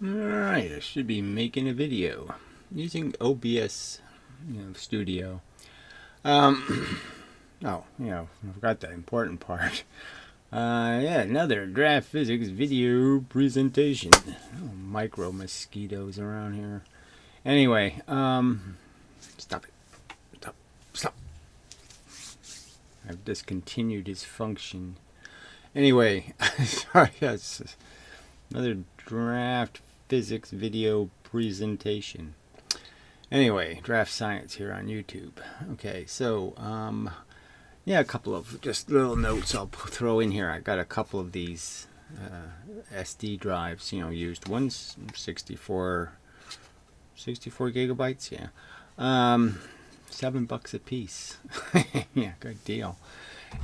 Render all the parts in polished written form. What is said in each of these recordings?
Alright, I should be making a video using OBS Studio. I forgot the important part. Yeah, another draft physics video presentation. Oh, micro mosquitoes around here. Anyway, stop it. Stop. I've discontinued his function. Anyway, sorry, that's another draft physics video presentation. Anyway, DraftScience here on YouTube. Okay, so yeah, a couple of just little notes I'll throw in here. I got a couple of these SD drives, used. One's 64 gigabytes, yeah. $7 a piece. Yeah, good deal.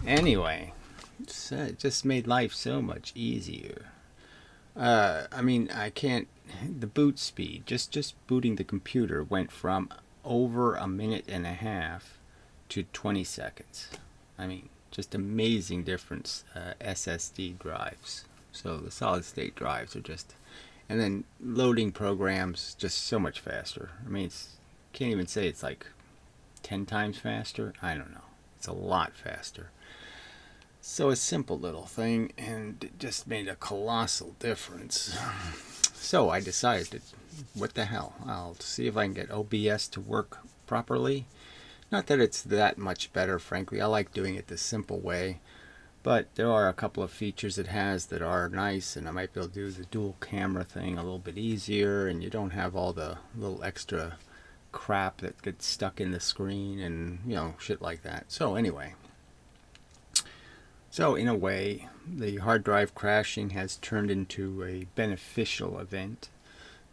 Anyway, it just made life so much easier. I can't. The boot speed, just booting the computer, went from over a minute and a half to 20 seconds. Just amazing difference. SSD drives. So the solid state drives are just, and then loading programs just so much faster. Can't even say it's like 10 times faster. I don't know. It's a lot faster. So a simple little thing, and it just made a colossal difference. So I decided, what the hell, I'll see if I can get OBS to work properly. Not that it's that much better, frankly. I like doing it the simple way. But there are a couple of features it has that are nice, and I might be able to do the dual camera thing a little bit easier, and you don't have all the little extra crap that gets stuck in the screen and, shit like that. So anyway. So in a way, the hard drive crashing has turned into a beneficial event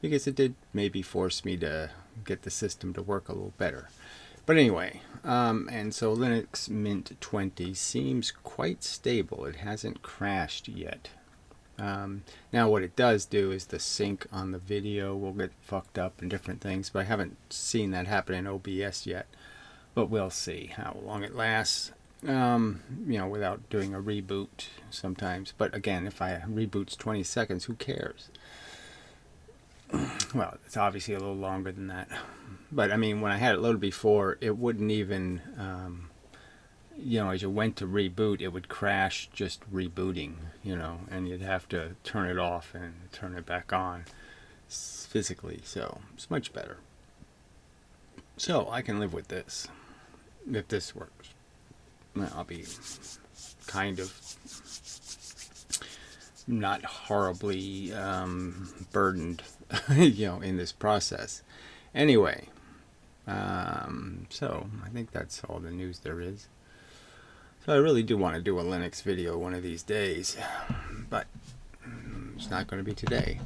because it did maybe force me to get the system to work a little better. But anyway, and so Linux Mint 20 seems quite stable. It hasn't crashed yet. Now what it does do is the sync on the video will get fucked up and different things, but I haven't seen that happen in OBS yet. But we'll see how long it lasts. Without doing a reboot sometimes. But again, if I reboot's 20 seconds, who cares? Well, it's obviously a little longer than that. But when I had it loaded before, it wouldn't even, as you went to reboot, it would crash just rebooting, and you'd have to turn it off and turn it back on physically. So it's much better. So I can live with this, if this works. I'll be kind of not horribly burdened, in this process. Anyway, so I think that's all the news there is. So I really do want to do a Linux video one of these days, but it's not going to be today.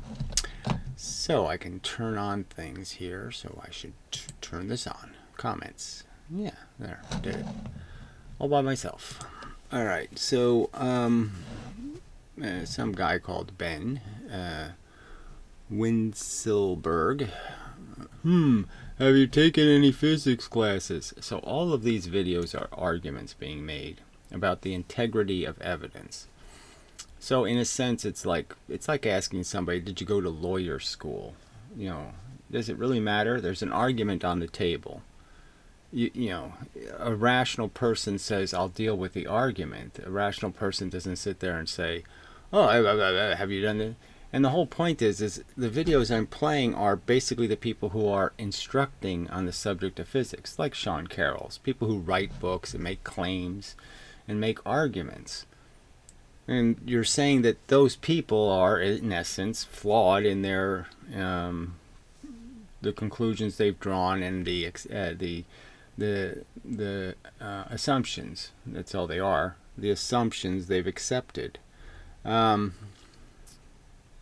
So I can turn on things here, so I should turn this on. Comments. Yeah, there, did it. All by myself. Alright, so some guy called Ben Winselberg. Have you taken any physics classes? So all of these videos are arguments being made about the integrity of evidence. So in a sense, it's like asking somebody, did you go to lawyer school? Does it really matter? There's an argument on the table. A rational person says, I'll deal with the argument. A rational person doesn't sit there and say, oh, have you done it? And the whole point is the videos I'm playing are basically the people who are instructing on the subject of physics, like Sean Carroll's, people who write books and make claims and make arguments. And you're saying that those people are, in essence, flawed in their the conclusions they've drawn and the assumptions. That's all they are. The assumptions they've accepted. And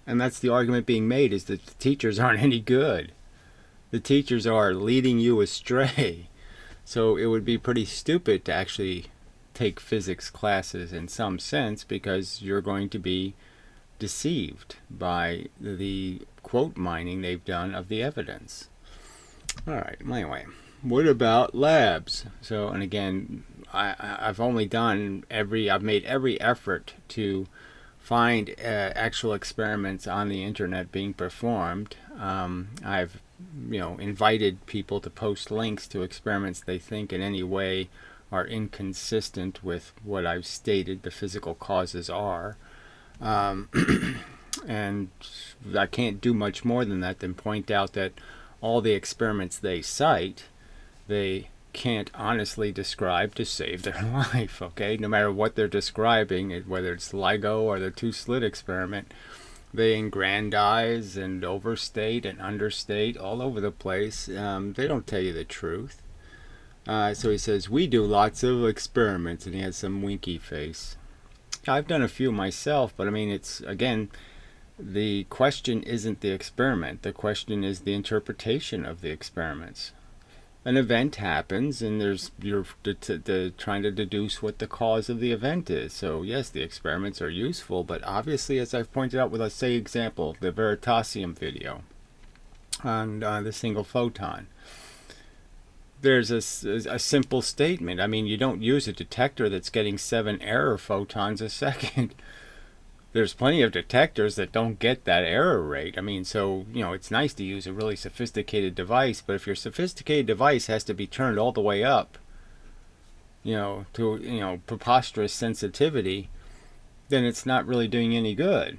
that's the argument being made, is that the teachers aren't any good. The teachers are leading you astray. So it would be pretty stupid to actually take physics classes in some sense, because you're going to be deceived by the quote mining they've done of the evidence. Alright, anyway. What about labs? So, and again, I've only done I've made every effort to find actual experiments on the internet being performed. I've invited people to post links to experiments they think in any way are inconsistent with what I've stated the physical causes are. And I can't do much more than that than point out that all the experiments they cite, they can't honestly describe to save their life, okay? No matter what they're describing, whether it's LIGO or the two-slit experiment, they aggrandize and overstate and understate all over the place. They don't tell you the truth. So he says, we do lots of experiments, and he has some winky face. I've done a few myself, but I mean, it's, again, the question isn't the experiment. The question is the interpretation of the experiments. An event happens, and you're trying to deduce what the cause of the event is. So yes, the experiments are useful, but obviously, as I've pointed out with, let's say, example, the Veritasium video on the single photon. There's a simple statement. I mean, you don't use a detector that's getting 7 error photons a second. There's plenty of detectors that don't get that error rate. I mean, so, it's nice to use a really sophisticated device, but if your sophisticated device has to be turned all the way up, to, preposterous sensitivity, then it's not really doing any good.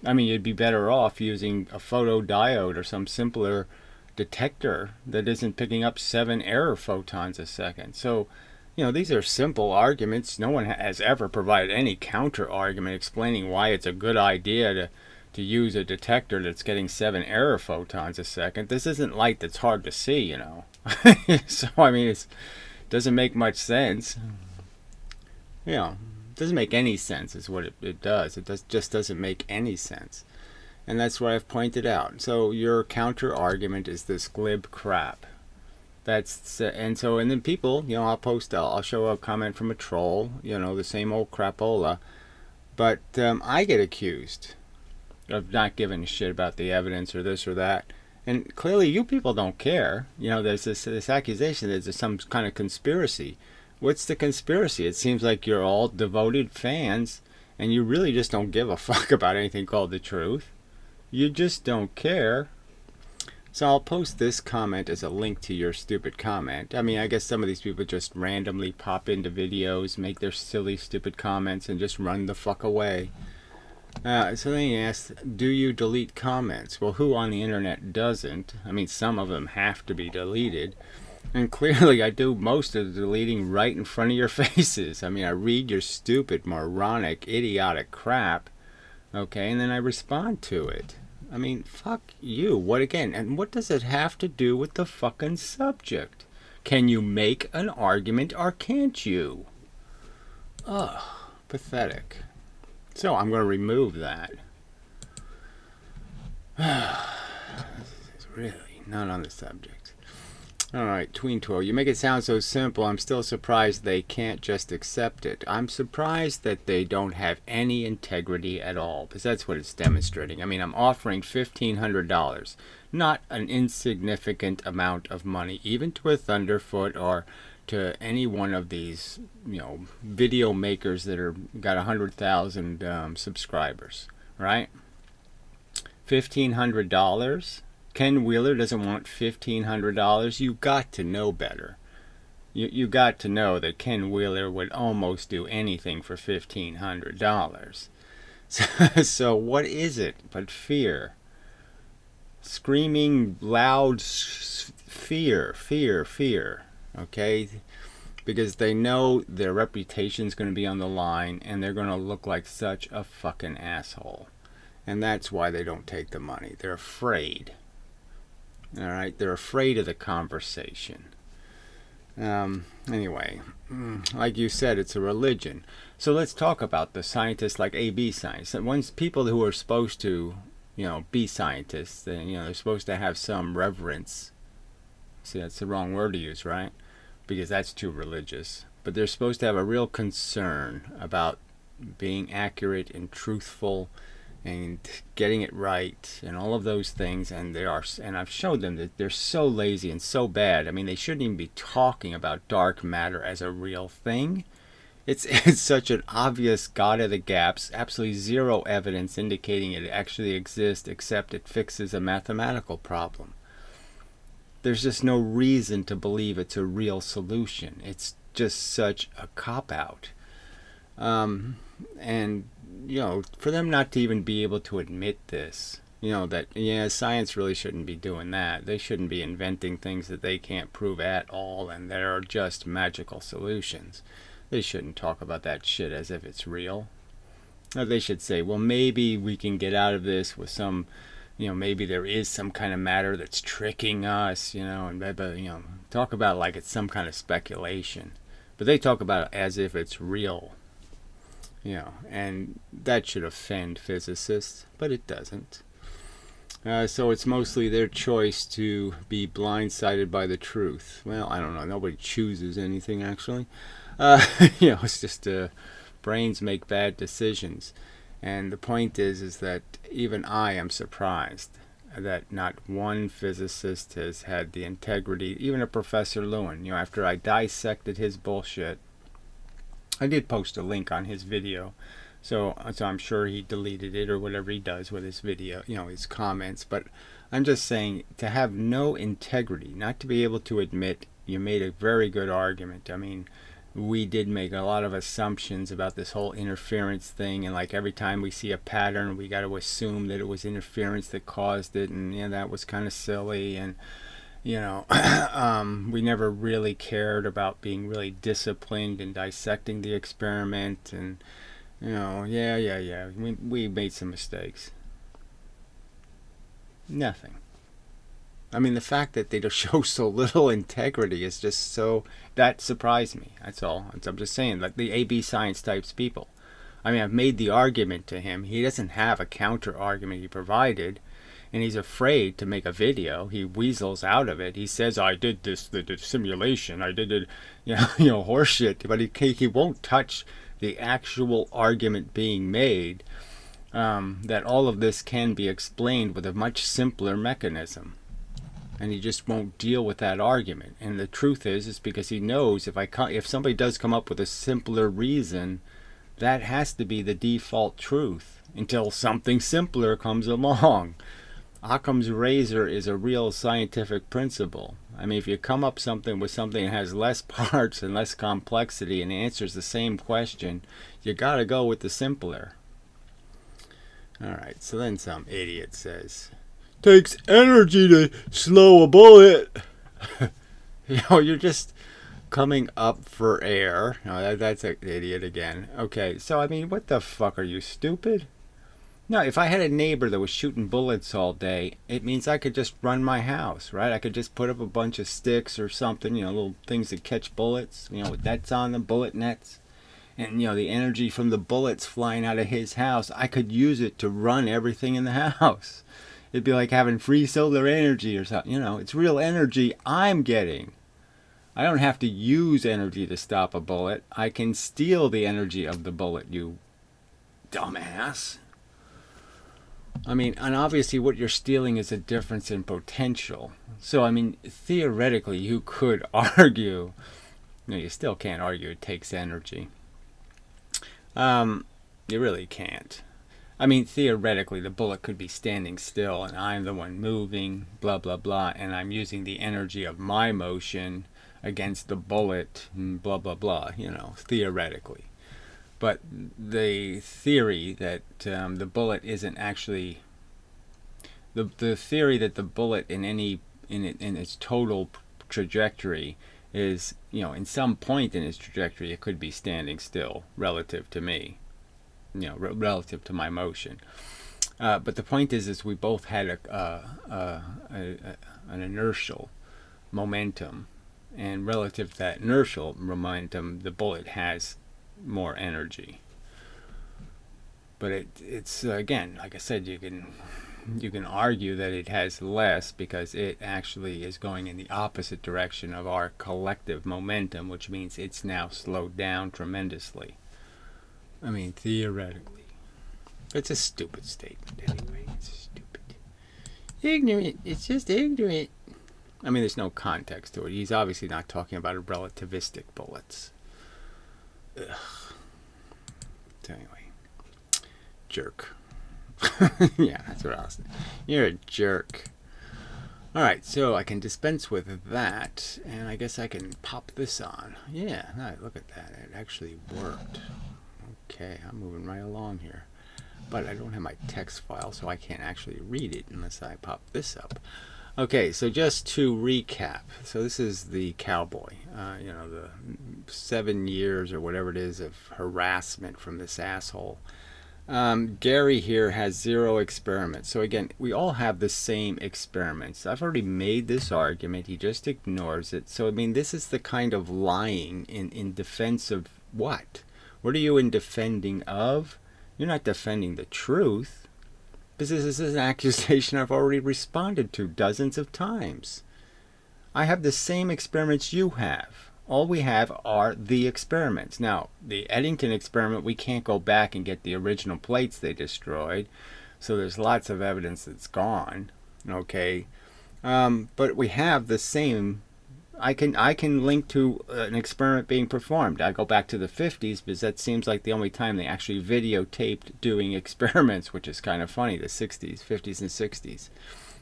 I mean, you'd be better off using a photodiode or some simpler detector that isn't picking up 7 error photons a second. So, these are simple arguments. No one has ever provided any counter argument explaining why it's a good idea to use a detector that's getting 7 error photons a second. This isn't light that's hard to see, So, I mean, it doesn't make much sense. It doesn't make any sense is what it does. Just doesn't make any sense. And that's what I've pointed out. So your counter argument is this glib crap. And then people, I'll show a comment from a troll, the same old crapola. But I get accused of not giving a shit about the evidence or this or that. And clearly you people don't care. There's this accusation that there's some kind of conspiracy. What's the conspiracy? It seems like you're all devoted fans and you really just don't give a fuck about anything called the truth. You just don't care. So I'll post this comment as a link to your stupid comment. I mean, I guess some of these people just randomly pop into videos, make their silly, stupid comments, and just run the fuck away. So then he asks, do you delete comments? Well, who on the internet doesn't? I mean, some of them have to be deleted. And clearly I do most of the deleting right in front of your faces. I mean, I read your stupid, moronic, idiotic crap, okay, and then I respond to it. I mean, fuck you. What again? And what does it have to do with the fucking subject? Can you make an argument or can't you? Ugh, pathetic. So I'm going to remove that. This is really not on the subject. Alright, Tween Twirl, you make it sound so simple, I'm still surprised they can't just accept it. I'm surprised that they don't have any integrity at all, because that's what it's demonstrating. I mean, I'm offering $1,500, not an insignificant amount of money, even to a Thunderfoot or to any one of these, video makers that got 100,000 subscribers, right? $1,500? Ken Wheeler doesn't want $1,500. You got to know better. You got to know that Ken Wheeler would almost do anything for $1,500. So what is it but fear? Screaming loud fear. Okay? Because they know their reputation's going to be on the line and they're going to look like such a fucking asshole. And that's why they don't take the money. They're afraid. Alright, they're afraid of the conversation. Anyway, like you said, it's a religion. So let's talk about the scientists like AB science. Once people who are supposed to, be scientists, then, they're supposed to have some reverence. See, that's the wrong word to use, right? Because that's too religious. But they're supposed to have a real concern about being accurate and truthful and getting it right and all of those things, and I've showed them that they're so lazy and so bad. I mean, they shouldn't even be talking about dark matter as a real thing. It's such an obvious God of the gaps, absolutely zero evidence indicating it actually exists except it fixes a mathematical problem. There's just no reason to believe it's a real solution. It's just such a cop-out. And, for them not to even be able to admit this, that, science really shouldn't be doing that. They shouldn't be inventing things that they can't prove at all and that are just magical solutions. They shouldn't talk about that shit as if it's real. Or they should say, well, maybe we can get out of this with some, maybe there is some kind of matter that's tricking us, and talk about it like it's some kind of speculation. But they talk about it as if it's real, and that should offend physicists, but it doesn't. So it's mostly their choice to be blindsided by the truth. Well, I don't know. Nobody chooses anything, actually. It's just brains make bad decisions. And the point is that even I am surprised that not one physicist has had the integrity, even a Professor Lewin. After I dissected his bullshit, I did post a link on his video, so I'm sure he deleted it or whatever he does with his video, his comments. But I'm just saying, to have no integrity, not to be able to admit you made a very good argument. I mean, we did make a lot of assumptions about this whole interference thing, and like every time we see a pattern, we got to assume that it was interference that caused it, and that was kind of silly. And we never really cared about being really disciplined and dissecting the experiment, and we made some mistakes. Nothing. I mean, the fact that they show so little integrity is just that surprised me. That's all. I'm just saying, like the AB science types people. I mean, I've made the argument to him. He doesn't have a counter argument he provided, and he's afraid to make a video. He weasels out of it. He says, I did this, the simulation. I did it, horseshit. But he won't touch the actual argument being made, that all of this can be explained with a much simpler mechanism. And he just won't deal with that argument. And the truth is because he knows if somebody does come up with a simpler reason, that has to be the default truth until something simpler comes along. Occam's razor is a real scientific principle. I mean, if you come up with something that has less parts and less complexity and answers the same question, you gotta go with the simpler. Alright, so then some idiot says, takes energy to slow a bullet. You're just coming up for air. No, that's an idiot again. Okay, so I mean, what the fuck, are you stupid? No, if I had a neighbor that was shooting bullets all day, it means I could just run my house, right? I could just put up a bunch of sticks or something, little things that catch bullets, with nets on them, bullet nets. And, the energy from the bullets flying out of his house, I could use it to run everything in the house. It'd be like having free solar energy or something. It's real energy I'm getting. I don't have to use energy to stop a bullet. I can steal the energy of the bullet, you dumbass. I mean, and obviously what you're stealing is a difference in potential. So, I mean, theoretically, you could argue. No, you still can't argue it takes energy. You really can't. I mean, theoretically, the bullet could be standing still and I'm the one moving, blah, blah, blah, and I'm using the energy of my motion against the bullet, blah, blah, blah, theoretically. But the theory that the bullet isn't actually... The theory that the bullet in its total trajectory is, in some point in its trajectory, it could be standing still relative to me. Relative to my motion. But the point is we both had an inertial momentum, and relative to that inertial momentum, the bullet has more energy. But it's again, like I said, you can argue that it has less because it actually is going in the opposite direction of our collective momentum, which means it's now slowed down tremendously. I mean, theoretically. It's a stupid statement anyway. It's stupid. Ignorant. It's just ignorant. I mean, there's no context to it. He's obviously not talking about relativistic bullets. So anyway, jerk. Yeah, that's what I was saying. You're a jerk. All right, so I can dispense with that, and I guess I can pop this on. Yeah, look at that. It actually worked. Okay, I'm moving right along here. But I don't have my text file, so I can't actually read it unless I pop this up. Okay, so just to recap. So this is the cowboy. The 7 years or whatever it is of harassment from this asshole. Gary here has 0 experiments. So again, we all have the same experiments. I've already made this argument. He just ignores it. So, I mean, this is the kind of lying in defense of what? What are you in defending of? You're not defending the truth. Because this is an accusation I've already responded to dozens of times. I have the same experiments you have. All we have are the experiments. Now, the Eddington experiment, we can't go back and get the original plates they destroyed. So there's lots of evidence that's gone. Okay. But we have the same. I can link to an experiment being performed. I go back to the 50s because that seems like the only time they actually videotaped doing experiments, which is kind of funny, the 60s, 50s, and 60s.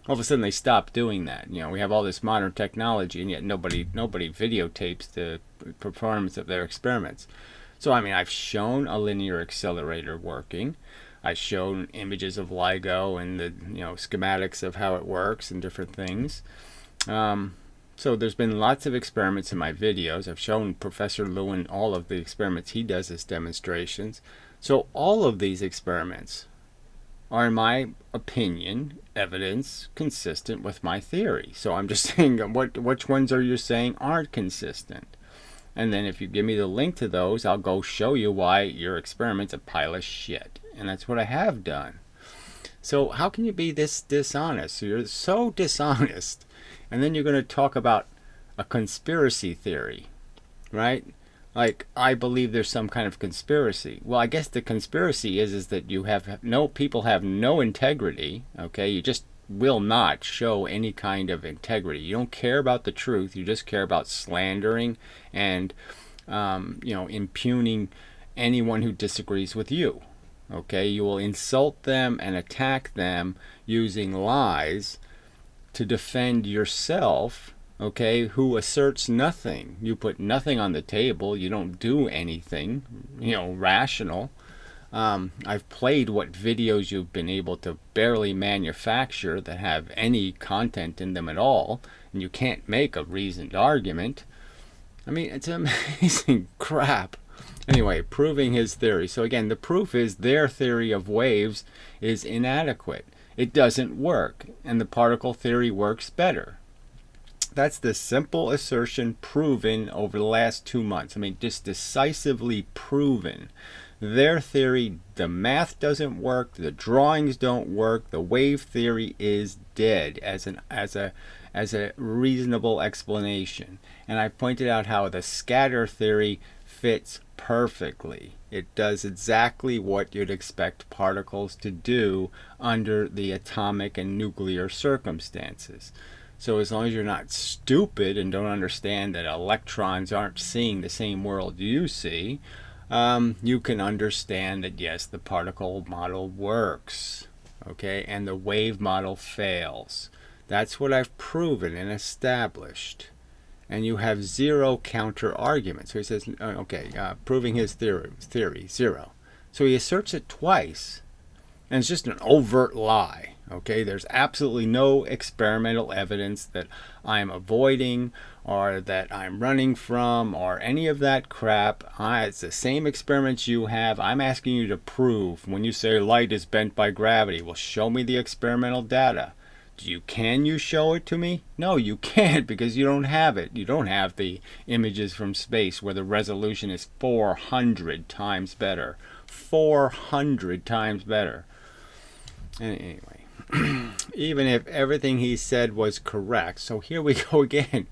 All of a sudden they stopped doing that. We have all this modern technology, and yet nobody videotapes the performance of their experiments. So, I mean, I've shown a linear accelerator working. I've shown images of LIGO and the schematics of how it works and different things. So there's been lots of experiments in my videos. I've shown Professor Lewin all of the experiments he does as demonstrations. So all of these experiments are, in my opinion, evidence consistent with my theory. So I'm just saying, which ones are you saying aren't consistent? And then if you give me the link to those, I'll go show you why your experiment's a pile of shit. And that's what I have done. So how can you be this dishonest? So you're so dishonest. And then you're going to talk about a conspiracy theory, right? Like, I believe there's some kind of conspiracy. Well, I guess the conspiracy is that people have no integrity, okay? You just will not show any kind of integrity. You don't care about the truth. You just care about slandering and, impugning anyone who disagrees with you, okay? You will insult them and attack them using lies to defend yourself, okay, who asserts nothing. You put nothing on the table. You don't do anything, rational. I've played what videos you've been able to barely manufacture that have any content in them at all, and you can't make a reasoned argument. I mean, it's amazing crap. Anyway, proving his theory. So again, the proof is their theory of waves is inadequate. It doesn't work, and the particle theory works better. That's the simple assertion proven over the last 2 months. I mean, just decisively proven. Their theory, the math doesn't work, the drawings don't work, the wave theory is dead as a reasonable explanation. And I pointed out how the scatter theory fits perfectly. It does exactly what you'd expect particles to do under the atomic and nuclear circumstances. So as long as you're not stupid and don't understand that electrons aren't seeing the same world you see, you can understand that yes, the particle model works, okay, and the wave model fails. That's what I've proven and established. And you have 0 counter arguments. So he says, proving his theory, 0. So he asserts it twice, and it's just an overt lie. Okay, there's absolutely no experimental evidence that I'm avoiding or that I'm running from or any of that crap. It's the same experiments you have. I'm asking you to prove. When you say light is bent by gravity, well, show me the experimental data. Can you show it to me? No, you can't, because you don't have it. You don't have the images from space where the resolution is 400 times better. 400 times better. Anyway, even if everything he said was correct, so here we go again.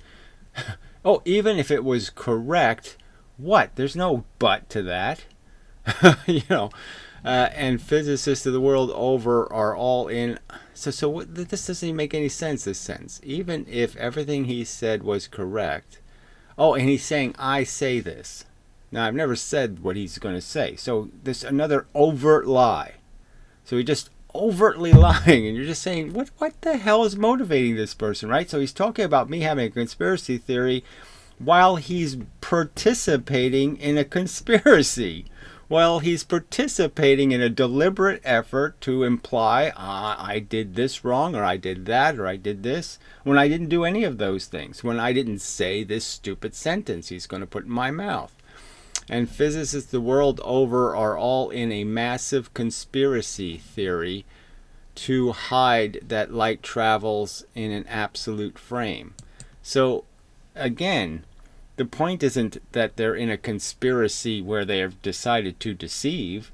Oh, even if it was correct, what? There's no but to that. And physicists of the world over are all in. So this doesn't even make any sense, this sentence. Even if everything he said was correct. Oh, and he's saying, I say this. Now, I've never said what he's going to say. So this another overt lie. So he just overtly lying, and you're just saying, what the hell is motivating this person, right? So he's talking about me having a conspiracy theory while he's participating in a conspiracy. While he's participating in a deliberate effort to imply, I did this wrong, or I did that, or I did this, when I didn't do any of those things, when I didn't say this stupid sentence he's going to put in my mouth. And physicists the world over are all in a massive conspiracy theory to hide that light travels in an absolute frame. So, again, the point isn't that they're in a conspiracy where they have decided to deceive.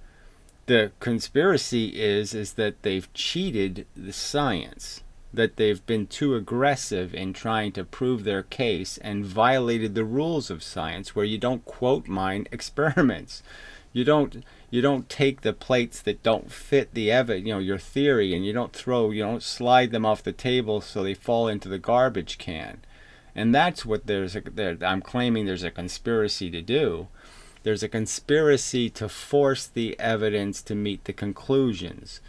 The conspiracy is that they've cheated the science, that they've been too aggressive in trying to prove their case and violated the rules of science, where you don't quote mine experiments. You don't take the plates that don't fit the your theory, and you don't slide them off the table so they fall into the garbage can. And that's what I'm claiming there's a conspiracy to do. There's a conspiracy to force the evidence to meet the conclusions.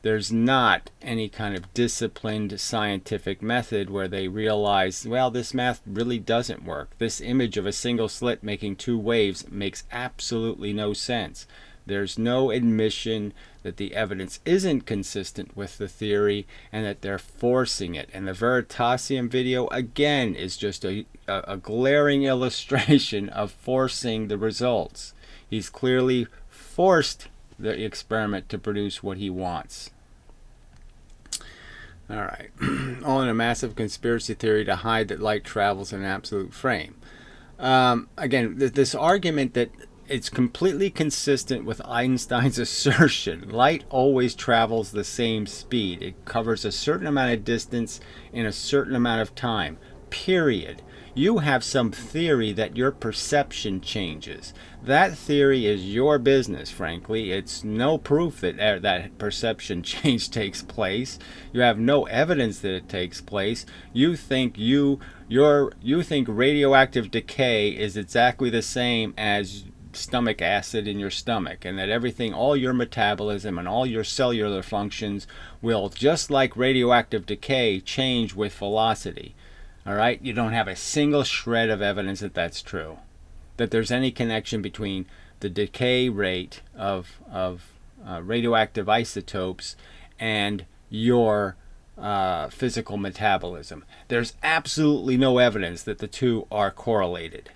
There's not any kind of disciplined scientific method where they realize, well, this math really doesn't work. This image of a single slit making two waves makes absolutely no sense. There's no admission that the evidence isn't consistent with the theory and that they're forcing it. And the Veritasium video, again, is just a glaring illustration of forcing the results. He's clearly forced the experiment to produce what he wants. All right. All in a massive conspiracy theory to hide that light travels in an absolute frame. Again, this argument that it's completely consistent with Einstein's assertion. Light always travels the same speed. It covers a certain amount of distance in a certain amount of time. Period. You have some theory that your perception changes. That theory is your business, frankly. It's no proof that that perception change takes place. You have no evidence that it takes place. You think you think radioactive decay is exactly the same as stomach acid in your stomach, and that everything, all your metabolism and all your cellular functions will, just like radioactive decay, change with velocity. All right, you don't have a single shred of evidence that that's true, that there's any connection between the decay rate of radioactive isotopes and your physical metabolism. There's absolutely no evidence that the two are correlated.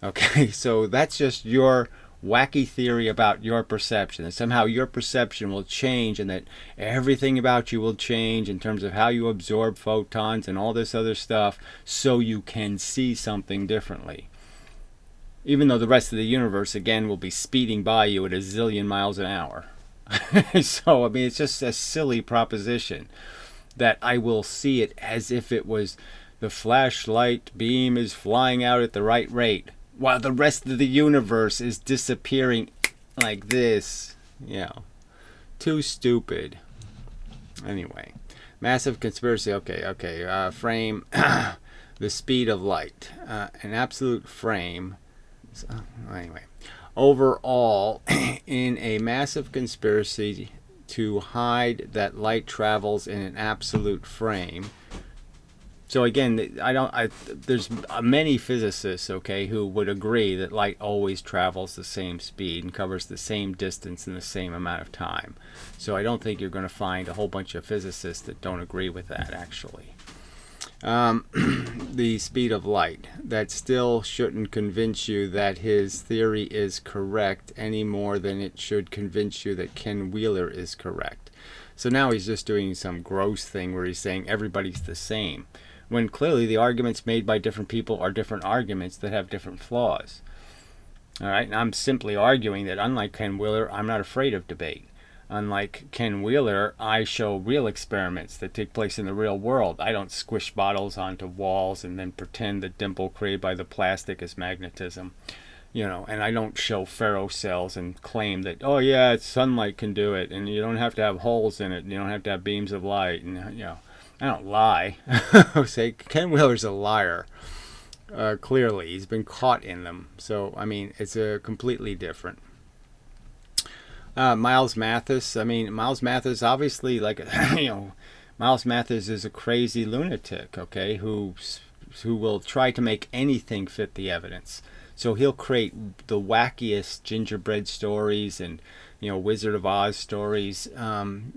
Okay, so that's just your wacky theory about your perception, that somehow your perception will change and that everything about you will change in terms of how you absorb photons and all this other stuff so you can see something differently. Even though the rest of the universe, again, will be speeding by you at a zillion miles an hour. So, I mean, it's just a silly proposition that I will see it as if it was the flashlight beam is flying out at the right rate, while the rest of the universe is disappearing like this. Too stupid. Anyway, massive conspiracy. Okay. Frame, the speed of light. An absolute frame. So, anyway, overall, in a massive conspiracy to hide that light travels in an absolute frame. So again, there's many physicists, okay, who would agree that light always travels the same speed and covers the same distance in the same amount of time. So I don't think you're going to find a whole bunch of physicists that don't agree with that, actually. The speed of light, that still shouldn't convince you that his theory is correct any more than it should convince you that Ken Wheeler is correct. So now he's just doing some gross thing where he's saying everybody's the same, when clearly the arguments made by different people are different arguments that have different flaws. All right, and I'm simply arguing that unlike Ken Wheeler, I'm not afraid of debate. Unlike Ken Wheeler, I show real experiments that take place in the real world. I don't squish bottles onto walls and then pretend the dimple created by the plastic is magnetism. And I don't show ferrocells and claim that, oh yeah, sunlight can do it, and you don't have to have holes in it, and you don't have to have beams of light, and I don't lie. Say Ken Wheeler's a liar. clearly. He's been caught in them. So, I mean, it's a completely different. Miles Mathis, I mean, Miles Mathis, obviously, like, Miles Mathis is a crazy lunatic, okay, who will try to make anything fit the evidence. So he'll create the wackiest gingerbread stories and, Wizard of Oz stories, and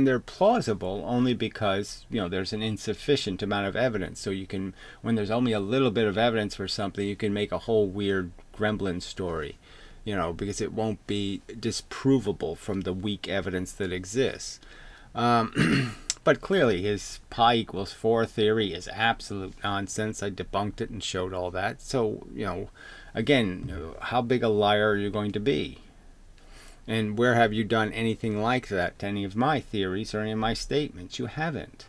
they're plausible only because, there's an insufficient amount of evidence. So you can, when there's only a little bit of evidence for something, you can make a whole weird gremlin story, because it won't be disprovable from the weak evidence that exists. But clearly his pi equals 4 theory is absolute nonsense. I debunked it and showed all that. So, again, how big a liar are you going to be? And where have you done anything like that to any of my theories or any of my statements? You haven't.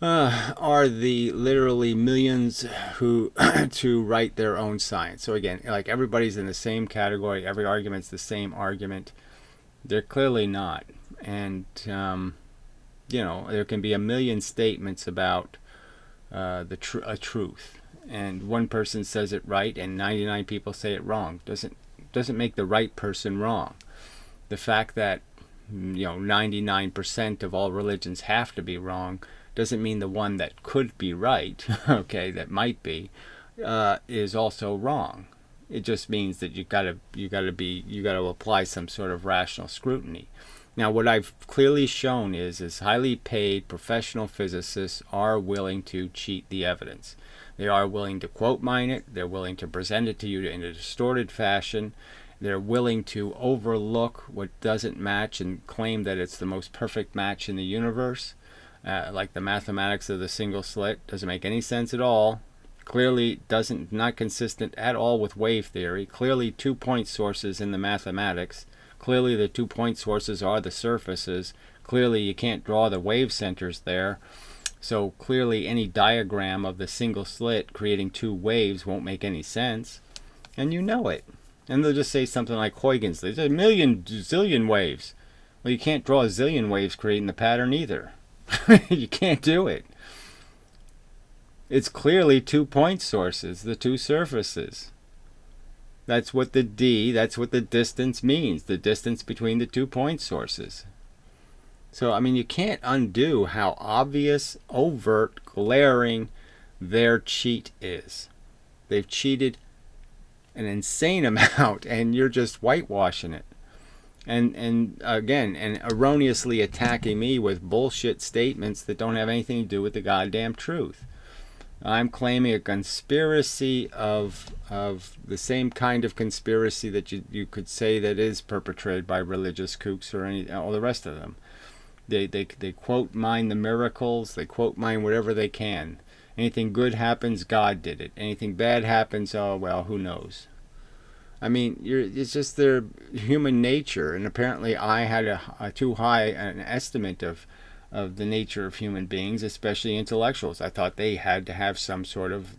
Are the literally millions who to write their own science? So again, like everybody's in the same category. Every argument's the same argument. They're clearly not. And there can be a million statements about a truth, and one person says it right, and 99 people say it wrong. Doesn't make the right person wrong. The fact that 99% of all religions have to be wrong doesn't mean the one that could be right, okay, that might be, is also wrong. It just means that you gotta apply some sort of rational scrutiny. Now, what I've clearly shown is highly paid professional physicists are willing to cheat the evidence. They are willing to quote mine it. They're willing to present it to you in a distorted fashion. They're willing to overlook what doesn't match and claim that it's the most perfect match in the universe. Like the mathematics of the single slit doesn't make any sense at all. Clearly not consistent at all with wave theory. Clearly 2-point sources in the mathematics. Clearly the 2-point sources are the surfaces. Clearly you can't draw the wave centers there. So clearly any diagram of the single slit creating 2 waves won't make any sense. And you know it. And they'll just say something like Huygens. There's a zillion waves. Well, you can't draw a zillion waves creating the pattern either. You can't do it. It's clearly 2-point sources, the 2 surfaces. That's what the distance means, the distance between the 2-point sources. So, I mean, you can't undo how obvious, overt, glaring their cheat is. They've cheated an insane amount, and you're just whitewashing it. And again, erroneously attacking me with bullshit statements that don't have anything to do with the goddamn truth. I'm claiming a conspiracy of the same kind of conspiracy that you could say that is perpetrated by religious kooks or all the rest of them. They quote mine the miracles. They quote mine whatever they can. Anything good happens, God did it. Anything bad happens, oh well, who knows? I mean, it's just their human nature, and apparently I had a too high an estimate of the nature of human beings, especially intellectuals. I thought they had to have some sort of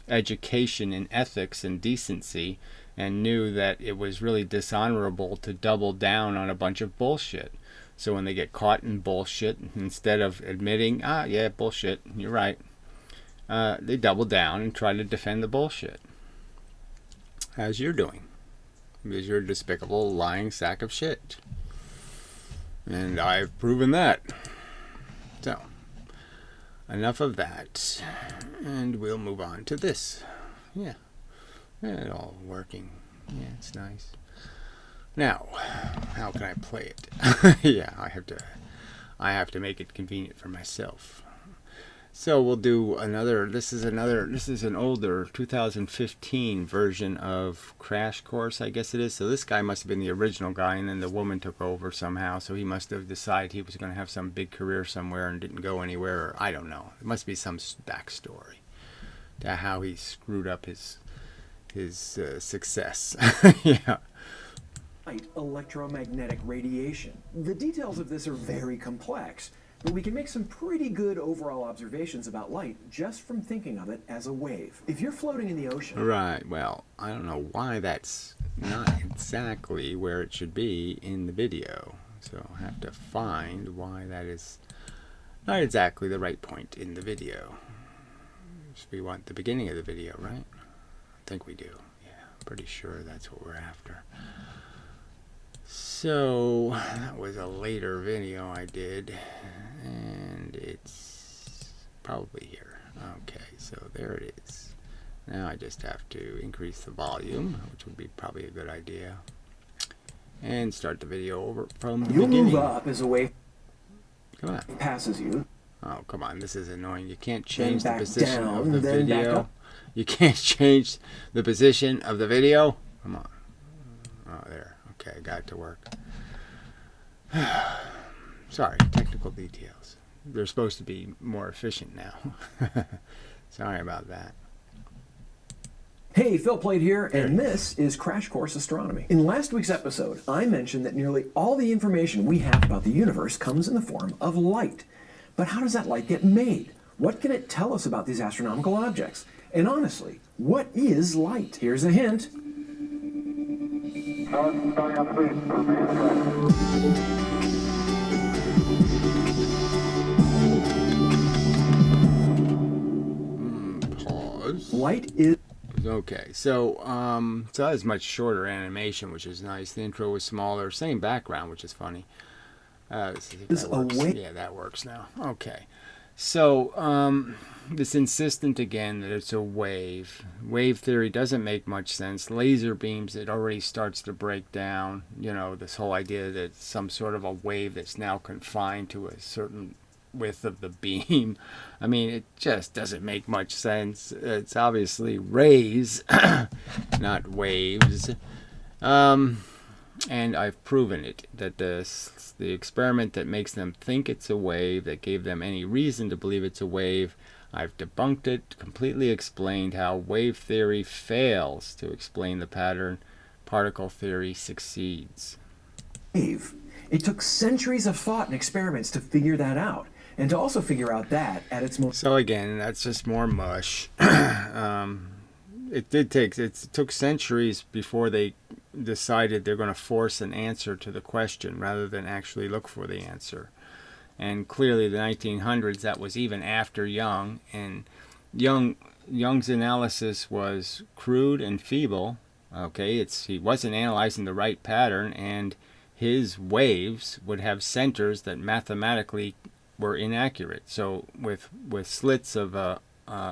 education in ethics and decency, and knew that it was really dishonorable to double down on a bunch of bullshit. So when they get caught in bullshit, instead of admitting, yeah, bullshit, you're right, they double down and try to defend the bullshit. As you're doing. Because you're a despicable, lying sack of shit. And I've proven that. So, enough of that. And we'll move on to this. Yeah. It's all working. Yeah, it's nice. Now, how can I play it? Yeah, I have to make it convenient for myself. So we'll do another, this is an older 2015 version of Crash Course, I guess it is. So this guy must have been the original guy, and then the woman took over somehow. So he must have decided he was going to have some big career somewhere and didn't go anywhere, or I don't know. It must be some backstory to how he screwed up his success. Yeah. Electromagnetic radiation. The details of this are very complex, but we can make some pretty good overall observations about light just from thinking of it as a wave. If you're floating in the ocean... Right, well, I don't know why that's not exactly where it should be in the video. So I have to find why that is not exactly the right point in the video. We want the beginning of the video, right? I think we do. Yeah, pretty sure that's what we're after. So that was a later video I did, and it's probably here. Okay, so there it is. Now I just have to increase the volume, which would be probably a good idea, and start the video over from the beginning. Move up as a wave Come on. passes you. Oh, come on, this is annoying. You can't change the back position down, of the then back video. up. You can't change the position of the video. Come on. Oh, there. Okay, I got it to work. Sorry, technical details. They're supposed to be more efficient now. Sorry about that. Hey, Phil Plait here, and this is Crash Course Astronomy. In last week's episode, I mentioned that nearly all the information we have about the universe comes in the form of light. But how does that light get made? What can it tell us about these astronomical objects? And honestly, what is light? Here's a hint. Pause. Light is... Okay, so that was much shorter animation, which is nice. The intro was smaller, same background, which is funny. Let's see if that works. Yeah, that works now. Okay, so it's insistent again that it's a wave. Wave theory doesn't make much sense. Laser beams, it already starts to break down. You know, this whole idea that it's some sort of a wave that's now confined to a certain width of the beam. I mean, it just doesn't make much sense. It's obviously rays, not waves. And I've proven it, that the experiment that makes them think it's a wave, that gave them any reason to believe it's a wave, I've debunked it, completely explained how wave theory fails to explain the pattern. Particle theory succeeds. Wave. It took centuries of thought and experiments to figure that out. And to also figure out that at its most... So again, that's just more mush. It took centuries before they decided they're going to force an answer to the question rather than actually look for the answer. And clearly the 1900s, that was even after Young, and Young's analysis was crude and feeble. Okay, he wasn't analyzing the right pattern, and his waves would have centers that mathematically were inaccurate. So with slits of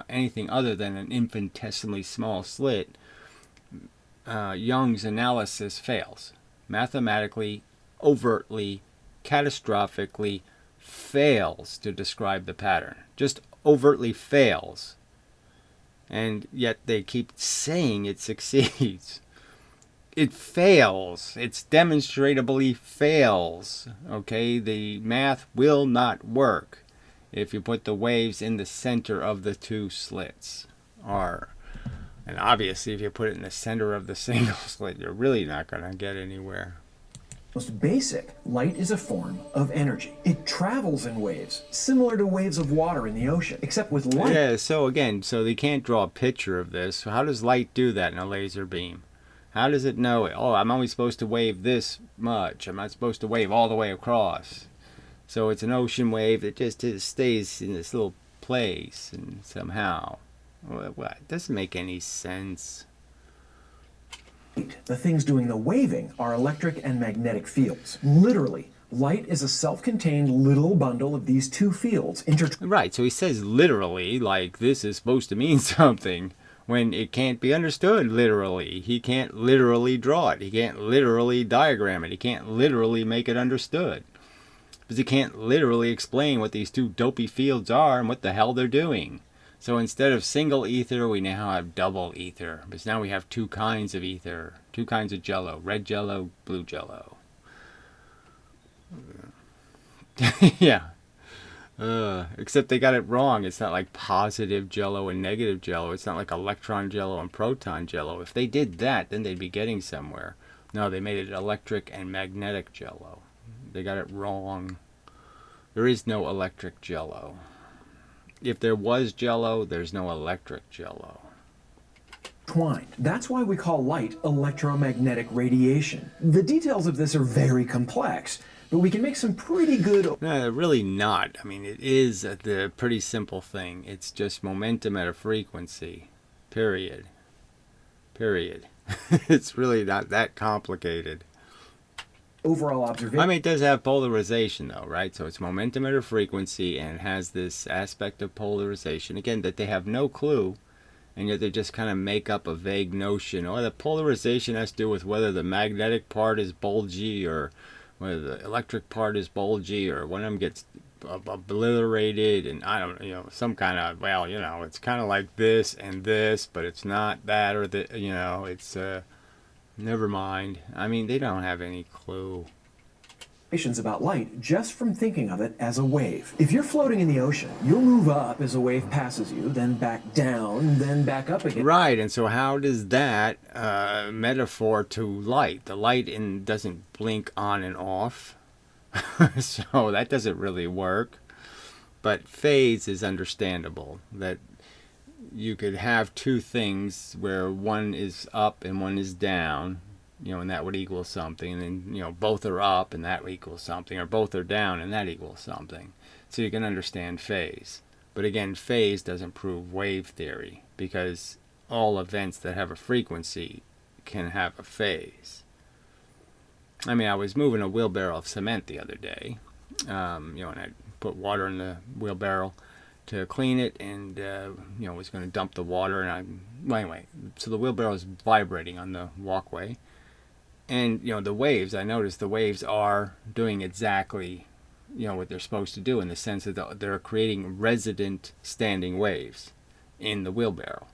anything other than an infinitesimally small slit, Young's analysis fails. Mathematically, overtly, catastrophically fails to describe the pattern. Just overtly fails. And yet they keep saying it succeeds. It fails. It's demonstrably fails. Okay, the math will not work if you put the waves in the center of the two slits. And obviously if you put it in the center of the single slit, you're really not going to get anywhere. Most basic, light is a form of energy. It travels in waves, similar to waves of water in the ocean, except with light. Yeah, so they can't draw a picture of this. So how does light do that in a laser beam? How does it know it? Oh, I'm only supposed to wave this much. I'm not supposed to wave all the way across. So it's an ocean wave that just stays in this little place, and somehow, well, it doesn't make any sense. The things doing the waving are electric and magnetic fields. Literally, light is a self-contained little bundle of these two fields intertwined. Right, so he says literally, like this is supposed to mean something, when it can't be understood literally. He can't literally draw it. He can't literally diagram it. He can't literally make it understood. Because he can't literally explain what these two dopey fields are and what the hell they're doing. So instead of single ether, we now have double ether. Because now we have two kinds of ether. Two kinds of jello. Red jello, blue jello. Yeah. Except they got it wrong. It's not like positive jello and negative jello. It's not like electron jello and proton jello. If they did that, then they'd be getting somewhere. No, they made it electric and magnetic jello. They got it wrong. There is no electric jello. If there was jello, there's no electric jello. That's why we call light electromagnetic radiation. The details of this are very complex, but we can make some pretty good... No, really not. I mean, it is the pretty simple thing. It's just momentum at a frequency. Period. Period. It's really not that complicated. Overall observation. I mean, it does have polarization, though, right? So it's momentum at a frequency, and it has this aspect of polarization. Again, that they have no clue, and yet they just kind of make up a vague notion. Oh, the polarization has to do with whether the magnetic part is bulgy, or whether the electric part is bulgy, or one of them gets obliterated, and I don't, some kind of, well, it's kind of like this and this, but it's not that, or the, it's, never mind. I mean, they don't have any clue. About light just from thinking of it as a wave. If you're floating in the ocean, you'll move up as a wave passes you, then back down, then back up again. Right, and so how does that metaphor to light? The light doesn't blink on and off, so that doesn't really work. But phase is understandable, that you could have two things where one is up and one is down, and that would equal something, and then both are up and that equals something, or both are down and that equals something. So you can understand phase. But again, phase doesn't prove wave theory, because all events that have a frequency can have a phase. I mean, I was moving a wheelbarrow of cement the other day, and I put water in the wheelbarrow to clean it, and was going to dump the water, and anyway, so the wheelbarrow is vibrating on the walkway, and the waves, I noticed the waves are doing exactly what they're supposed to do, in the sense that they're creating resident standing waves in the wheelbarrow,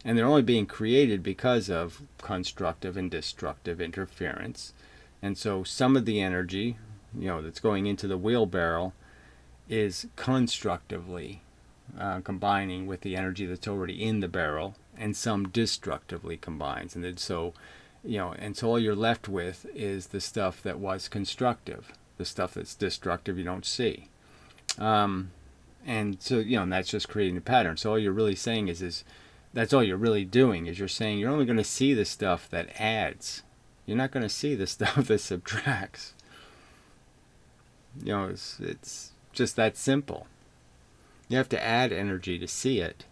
and they're only being created because of constructive and destructive interference. And so some of the energy that's going into the wheelbarrow is constructively combining with the energy that's already in the barrel, and some destructively combines, and then so all you're left with is the stuff that was constructive. The stuff that's destructive you don't see, and so and that's just creating a pattern. So all you're really saying is that's all you're really doing, is you're saying you're only going to see the stuff that adds. You're not going to see the stuff that subtracts. It's just that simple. You have to add energy to see it.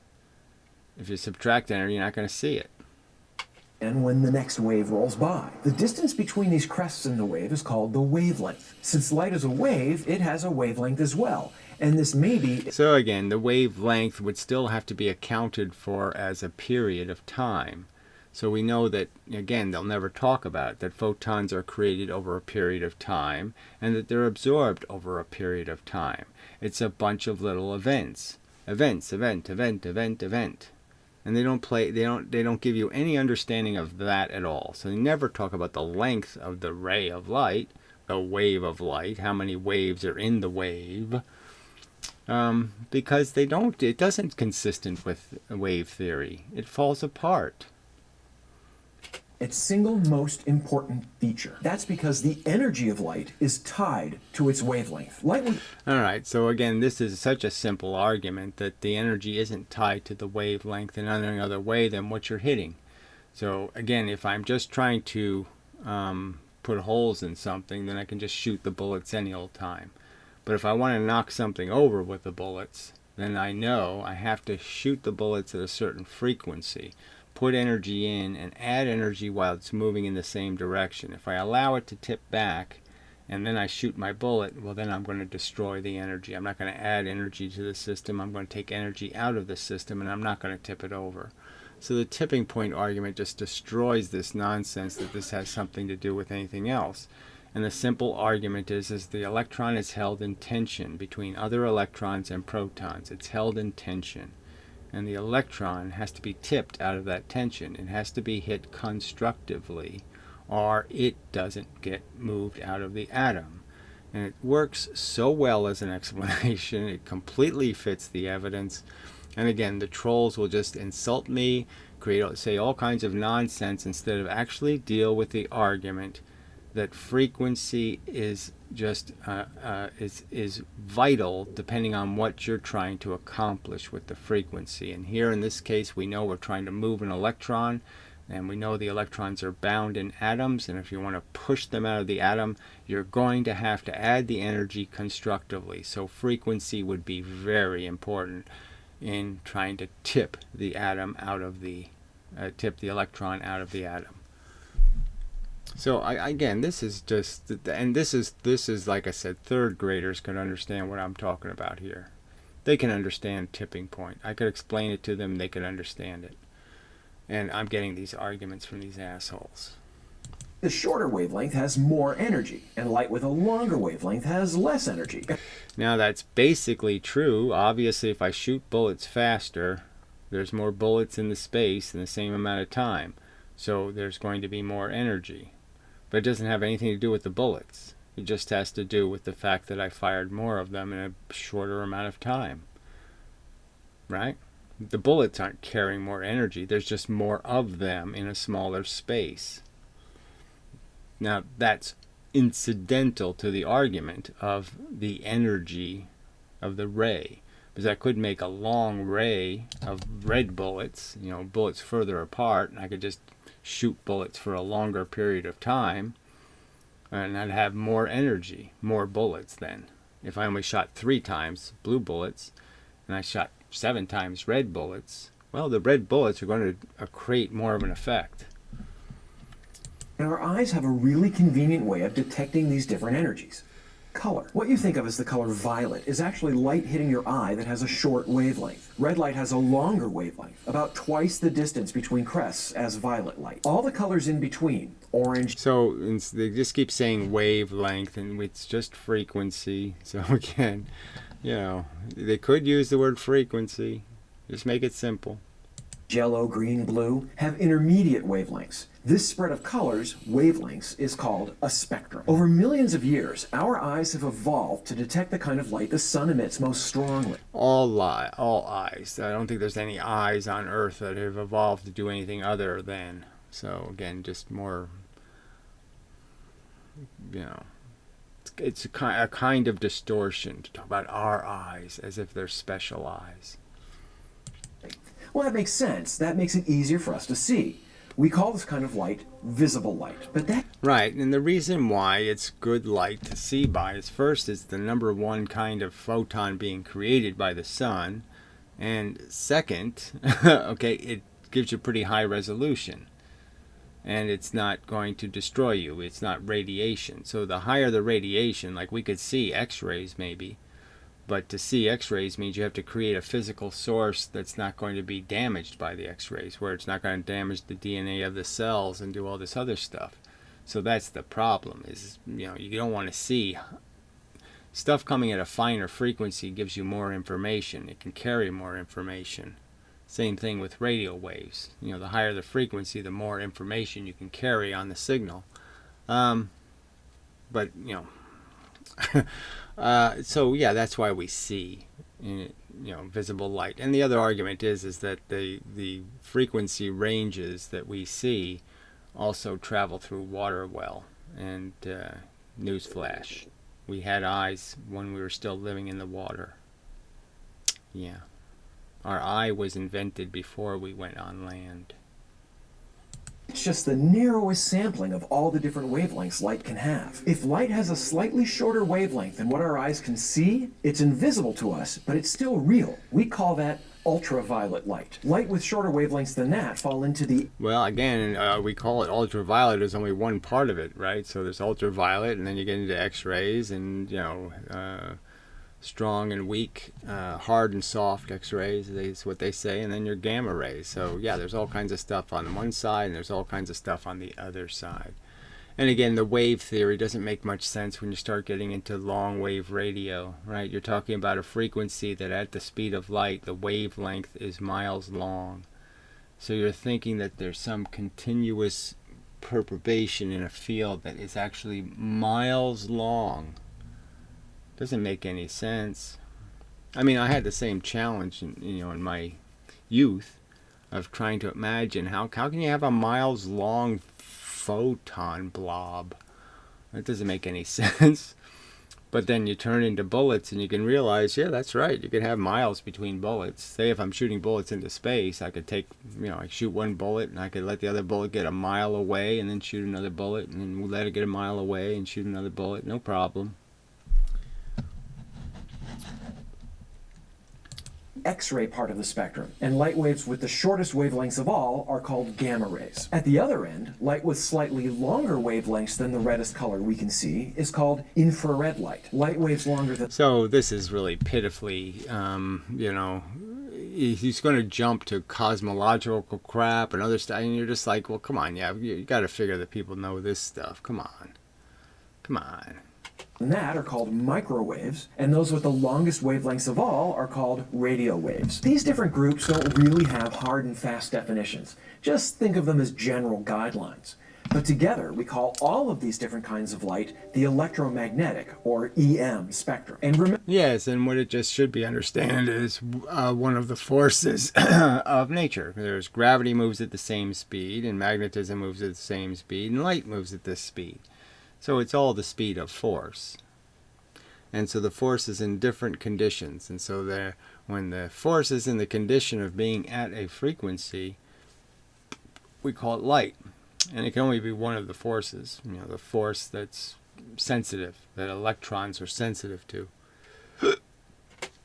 If you subtract energy, you're not going to see it. And when the next wave rolls by, the distance between these crests in the wave is called the wavelength. Since light is a wave, it has a wavelength as well. And this may be... So again, the wavelength would still have to be accounted for as a period of time. So we know that, again, they'll never talk about it, that photons are created over a period of time, and that they're absorbed over a period of time. It's a bunch of little events. Event. And they don't give you any understanding of that at all. So they never talk about the length of the ray of light, the wave of light, how many waves are in the wave, because it doesn't consistent with wave theory. It falls apart. Its single most important feature. That's because the energy of light is tied to its wavelength. All right, so again, this is such a simple argument that the energy isn't tied to the wavelength in any other way than what you're hitting. So again, if I'm just trying to put holes in something, then I can just shoot the bullets any old time. But if I want to knock something over with the bullets, then I know I have to shoot the bullets at a certain frequency, put energy in, and add energy while it's moving in the same direction. If I allow it to tip back and then I shoot my bullet, well, then I'm going to destroy the energy. I'm not going to add energy to the system. I'm going to take energy out of the system, and I'm not going to tip it over. So the tipping point argument just destroys this nonsense that this has something to do with anything else. And the simple argument is the electron is held in tension between other electrons and protons. It's held in tension. And the electron has to be tipped out of that tension. It has to be hit constructively, or it doesn't get moved out of the atom. And it works so well as an explanation. It completely fits the evidence. And again, the trolls will just insult me, say all kinds of nonsense, instead of actually deal with the argument that frequency is just is vital depending on what you're trying to accomplish with the frequency. And here in this case, we know we're trying to move an electron And we know the electrons are bound in atoms, and if you want to push them out of the atom, you're going to have to add the energy constructively. So frequency would be very important in trying to tip the atom out of the tip the electron out of the atom. So again, this is just, and this is like I said, third graders can understand what I'm talking about here. They can understand tipping point. I could explain it to them, they could understand it. And I'm getting these arguments from these assholes. The shorter wavelength has more energy, and light with a longer wavelength has less energy. Now that's basically true. Obviously, if I shoot bullets faster, there's more bullets in the space in the same amount of time. So there's going to be more energy. But it doesn't have anything to do with the bullets. It just has to do with the fact that I fired more of them in a shorter amount of time. Right? The bullets aren't carrying more energy. There's just more of them in a smaller space. Now, that's incidental to the argument of the energy of the ray. Because I could make a long ray of red bullets, bullets further apart, and I could just shoot bullets for a longer period of time, and I'd have more energy, more bullets then. If I only shot 3 times blue bullets, and I shot 7 times red bullets, well, the red bullets are going to create more of an effect. And our eyes have a really convenient way of detecting these different energies. Color. What you think of as the color violet is actually light hitting your eye that has a short wavelength. Red light has a longer wavelength, about twice the distance between crests as violet light. All the colors in between, orange. So they just keep saying wavelength, and it's just frequency. So again, they could use the word frequency. Just make it simple. Yellow, green, blue have intermediate wavelengths. This spread of colors, wavelengths, is called a spectrum. Over millions of years, our eyes have evolved to detect the kind of light the sun emits most strongly. All eyes. I don't think there's any eyes on Earth that have evolved to do anything other than. So again, just more, it's a kind of distortion to talk about our eyes as if they're special eyes. Well, that makes sense. That makes it easier for us to see. We call this kind of light visible light. But that... Right, and the reason why it's good light to see by is first, it's the number one kind of photon being created by the sun. And second, okay, it gives you pretty high resolution. And it's not going to destroy you. It's not radiation. So the higher the radiation, like we could see X-rays maybe, but to see X-rays means you have to create a physical source that's not going to be damaged by the X-rays, where it's not going to damage the DNA of the cells and do all this other stuff. So that's the problem, is you don't want to see stuff coming at a finer frequency. Gives you more information. It can carry more information. Same thing with radio waves. The higher the frequency, the more information you can carry on the signal. But so yeah, that's why we see visible light. And the other argument is that the frequency ranges that we see also travel through water well. And newsflash, we had eyes when we were still living in the water. Yeah, our eye was invented before we went on land. It's just the narrowest sampling of all the different wavelengths light can have. If light has a slightly shorter wavelength than what our eyes can see, it's invisible to us, but it's still real. We call that ultraviolet light. Light with shorter wavelengths than that fall into the... Well, again, we call it ultraviolet. There's only one part of it, right? So there's ultraviolet, and then you get into X-rays, and, strong and weak, hard and soft X-rays is what they say, and then your gamma rays. So yeah, there's all kinds of stuff on one side, and there's all kinds of stuff on the other side. And again, the wave theory doesn't make much sense when you start getting into long wave radio, right? You're talking about a frequency that at the speed of light, the wavelength is miles long. So you're thinking that there's some continuous perturbation in a field that is actually miles long. Doesn't make any sense. I mean, I had the same challenge in my youth of trying to imagine how can you have a miles long photon blob? That doesn't make any sense. But then you turn into bullets and you can realize, yeah, that's right. You can have miles between bullets. Say if I'm shooting bullets into space, I could take, I shoot one bullet and I could let the other bullet get a mile away and then shoot another bullet and then let it get a mile away and shoot another bullet. No problem. X-ray part of the spectrum, and light waves with the shortest wavelengths of all are called gamma rays. At the other end, light with slightly longer wavelengths than the reddest color we can see is called infrared light. Light waves longer than... So this is really pitifully, he's going to jump to cosmological crap and other stuff, and you're just like, well, come on, yeah, you got to figure that people know this stuff. Come on. that are called microwaves, and those with the longest wavelengths of all are called radio waves. These different groups don't really have hard and fast definitions. Just think of them as general guidelines. But together, we call all of these different kinds of light the electromagnetic, or EM, spectrum. And yes, and what it just should be understood is one of the forces of nature. There's gravity moves at the same speed, and magnetism moves at the same speed, and light moves at this speed. So it's all the speed of force. And so the force is in different conditions. And so when the force is in the condition of being at a frequency, we call it light. And it can only be one of the forces, the force that's sensitive, that electrons are sensitive to.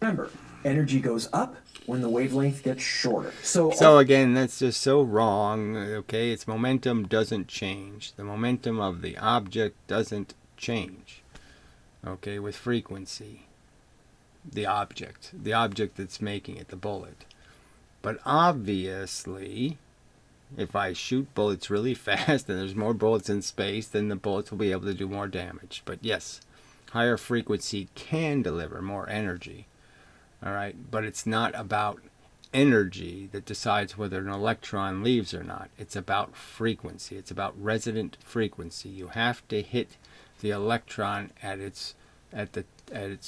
remember, energy goes up when the wavelength gets shorter. So again, that's just so wrong. Okay, its momentum doesn't change. The momentum of the object doesn't change. Okay, with frequency. The object that's making it, the bullet. But obviously, if I shoot bullets really fast and there's more bullets in space, then the bullets will be able to do more damage. But yes, higher frequency can deliver more energy. All right, but it's not about energy that decides whether an electron leaves or not. It's about frequency. It's about resonant frequency. You have to hit the electron at its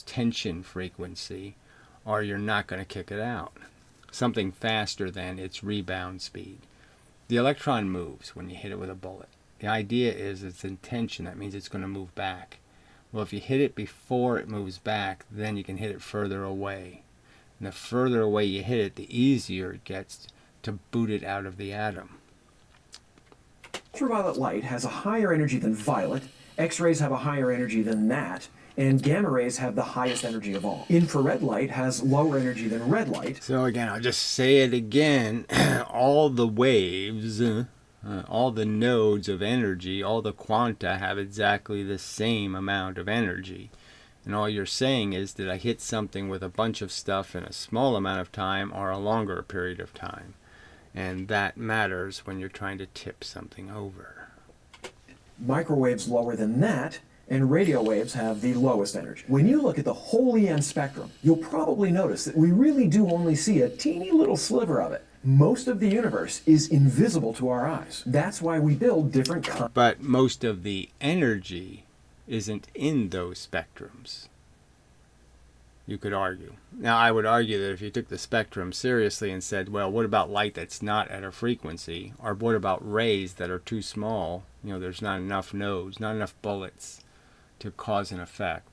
tension frequency, or you're not going to kick it out. Something faster than its rebound speed. The electron moves when you hit it with a bullet. The idea is it's in tension. That means it's going to move back. Well, if you hit it before it moves back, then you can hit it further away. And the further away you hit it, the easier it gets to boot it out of the atom. Ultraviolet light has a higher energy than violet, X-rays have a higher energy than that, and gamma rays have the highest energy of all. Infrared light has lower energy than red light. So again, I'll just say it again. All the waves, all the nodes of energy, all the quanta have exactly the same amount of energy. And all you're saying is, did I hit something with a bunch of stuff in a small amount of time or a longer period of time? And that matters when you're trying to tip something over. Microwaves lower than that, and radio waves have the lowest energy. When you look at the whole EM spectrum, you'll probably notice that we really do only see a teeny little sliver of it. Most of the universe is invisible to our eyes. That's why we build different But most of the energy isn't in those spectrums, you could argue. Now, I would argue that if you took the spectrum seriously and said, well, what about light that's not at a frequency? Or what about rays that are too small? There's not enough nodes, not enough bullets to cause an effect.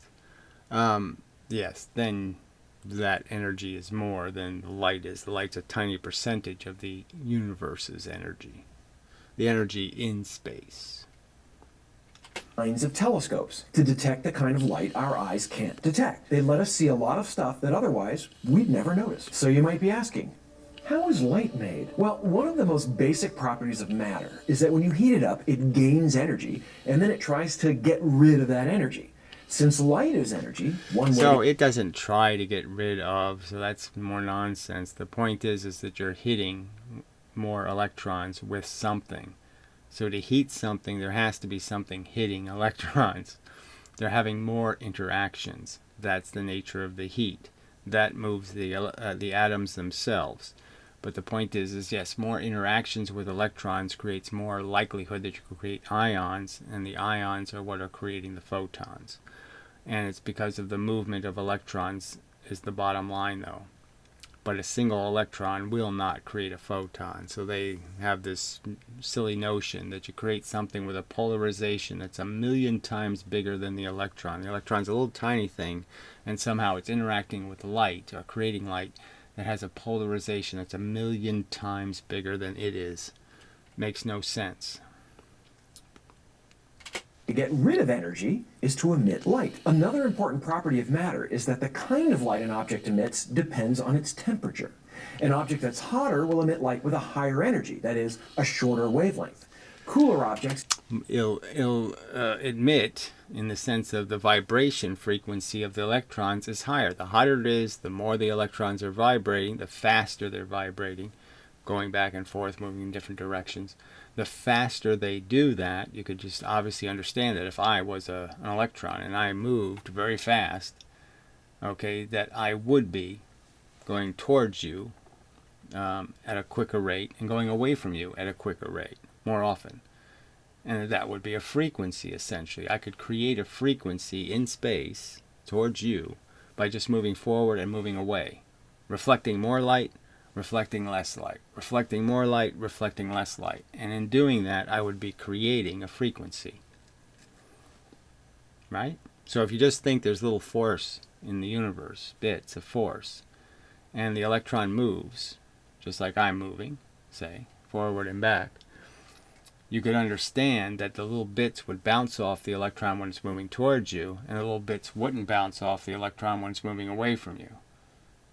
Yes, then that energy is more than the light is. The light's a tiny percentage of the universe's energy. The energy in space. Kinds of telescopes to detect the kind of light our eyes can't detect. They let us see a lot of stuff that otherwise we'd never notice. So you might be asking, how is light made? Well, one of the most basic properties of matter is that when you heat it up, it gains energy, and then it tries to get rid of that energy. Since light is energy, So it doesn't try to get rid of, so that's more nonsense. The point is that you're hitting more electrons with something. So to heat something, there has to be something hitting electrons. They're having more interactions. That's the nature of the heat. That moves the atoms themselves. But the point is yes, more interactions with electrons creates more likelihood that you could create ions, and the ions are what are creating the photons. And it's because of the movement of electrons is the bottom line, though. but a single electron will not create a photon. So they have this silly notion that you create something with a polarization that's 1,000,000 times bigger than the electron. The electron's a little tiny thing, and somehow it's interacting with light or creating light that has a polarization that's 1,000,000 times bigger than it is. Makes no sense. To get rid of energy is to emit light. Another important property of matter is that the kind of light an object emits depends on its temperature. An object that's hotter will emit light with a higher energy, that is, a shorter wavelength. Cooler objects It'll emit in the sense of the vibration frequency of the electrons is higher. The hotter it is, the more the electrons are vibrating, the faster they're vibrating, going back and forth, moving in different directions. The faster they do that, you could just obviously understand that if I was an electron and I moved very fast, okay, that I would be going towards you at a quicker rate and going away from you at a quicker rate more often. And that would be a frequency, essentially. I could create a frequency in space towards you by just moving forward and moving away, reflecting more light, reflecting less light, reflecting more light, reflecting less light. And in doing that, I would be creating a frequency. Right? So if you just think there's little force in the universe, bits of force, and the electron moves, just like I'm moving, say, forward and back, you could understand that the little bits would bounce off the electron when it's moving towards you, and the little bits wouldn't bounce off the electron when it's moving away from you.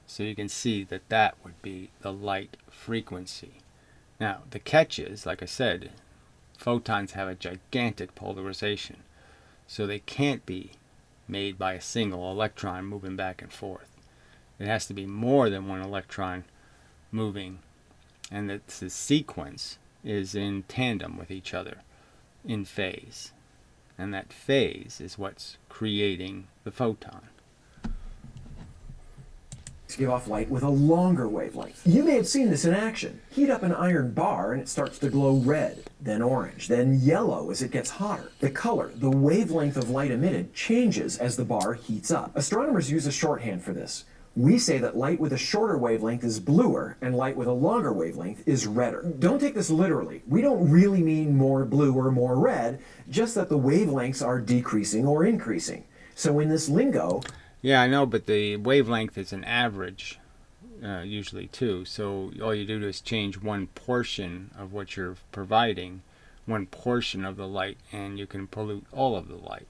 So you can see that that would be the light frequency. Now, the catch is, like I said, photons have a gigantic polarization. So they can't be made by a single electron moving back and forth. It has to be more than one electron moving. And that the sequence is in tandem with each other, in phase. And that phase is what's creating the photon. Give off light with a longer wavelength. You may have seen this in action. Heat up an iron bar and it starts to glow red, then orange, then yellow as it gets hotter. The color, the wavelength of light emitted, changes as the bar heats up. Astronomers use a shorthand for this. We say that light with a shorter wavelength is bluer and light with a longer wavelength is redder. Don't take this literally. We don't really mean more blue or more red, just that the wavelengths are decreasing or increasing. So in this lingo, yeah, I know, but the wavelength is an average, usually too. So all you do is change one portion of what you're providing, one portion of the light, and you can pollute all of the light.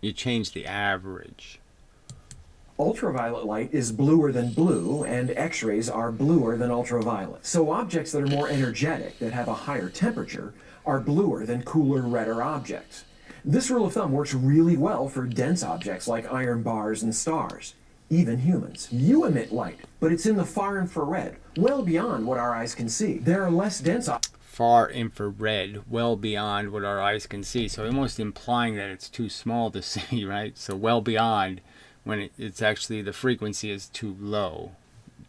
You change the average. Ultraviolet light is bluer than blue, and X-rays are bluer than ultraviolet. So objects that are more energetic, that have a higher temperature, are bluer than cooler, redder objects. This rule of thumb works really well for dense objects like iron bars and stars, even humans. You emit light, but it's in the far infrared, well beyond what our eyes can see. There are less dense far infrared, well beyond what our eyes can see. So almost implying that it's too small to see, right? So well beyond, when it's actually the frequency is too low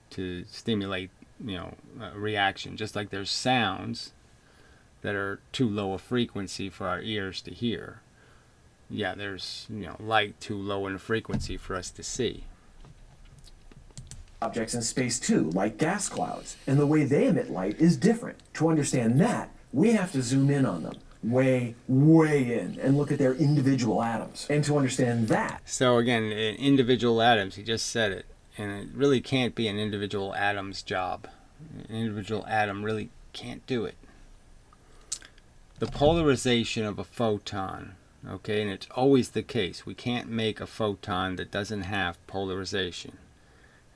to stimulate, a reaction. Just like there's sounds that are too low a frequency for our ears to hear. Yeah, there's light too low in a frequency for us to see. Objects in space too, like gas clouds, and the way they emit light is different. To understand that, we have to zoom in on them, way, way in, and look at their individual atoms. And to understand that, so again, individual atoms, he just said it, and it really can't be an individual atom's job. An individual atom really can't do it. The polarization of a photon, okay, and it's always the case. We can't make a photon that doesn't have polarization.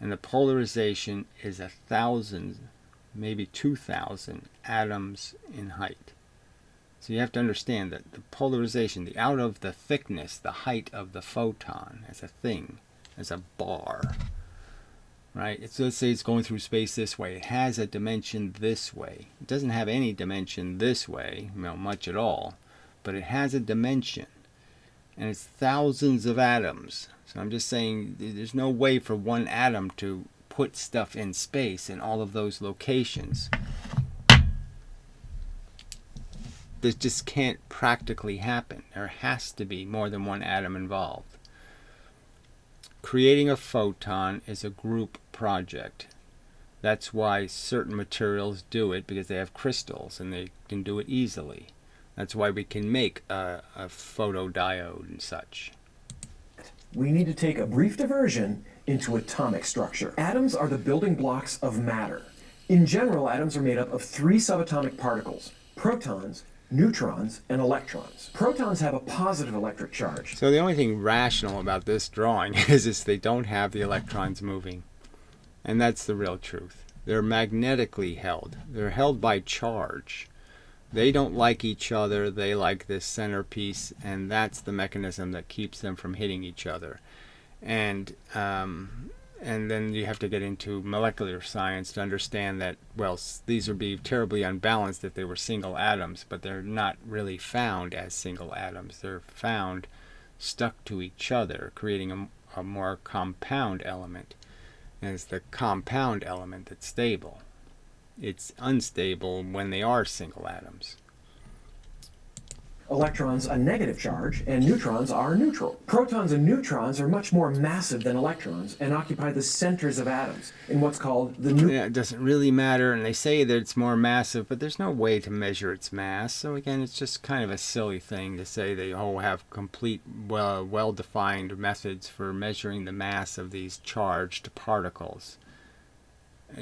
And the polarization is 1,000, maybe 2,000 atoms in height. So you have to understand that the polarization, out of the thickness, the height of the photon as a thing, as a bar, right? Let's say it's going through space this way. It has a dimension this way. It doesn't have any dimension this way, much at all, but it has a dimension, and it's thousands of atoms. So I'm just saying there's no way for one atom to put stuff in space in all of those locations. This just can't practically happen. There has to be more than one atom involved. Creating a photon is a group project. That's why certain materials do it, because they have crystals and they can do it easily. That's why we can make a photodiode and such. We need to take a brief diversion into atomic structure. Atoms are the building blocks of matter. In general, atoms are made up of three subatomic particles: protons, neutrons, and electrons. Protons have a positive electric charge. So the only thing rational about this drawing is they don't have the electrons moving. And that's the real truth. They're magnetically held. They're held by charge. They don't like each other. They like this centerpiece, and that's the mechanism that keeps them from hitting each other. And then you have to get into molecular science to understand that, well, these would be terribly unbalanced if they were single atoms, but they're not really found as single atoms. They're found stuck to each other, creating a more compound element. And it's the compound element that's stable. It's unstable when they are single atoms. Electrons a negative charge, and neutrons are neutral. Protons and neutrons are much more massive than electrons and occupy the centers of atoms in what's called the nucleus. Yeah, it doesn't really matter, and they say that it's more massive, but there's no way to measure its mass. So again, it's just kind of a silly thing to say they all have complete, well-defined methods for measuring the mass of these charged particles.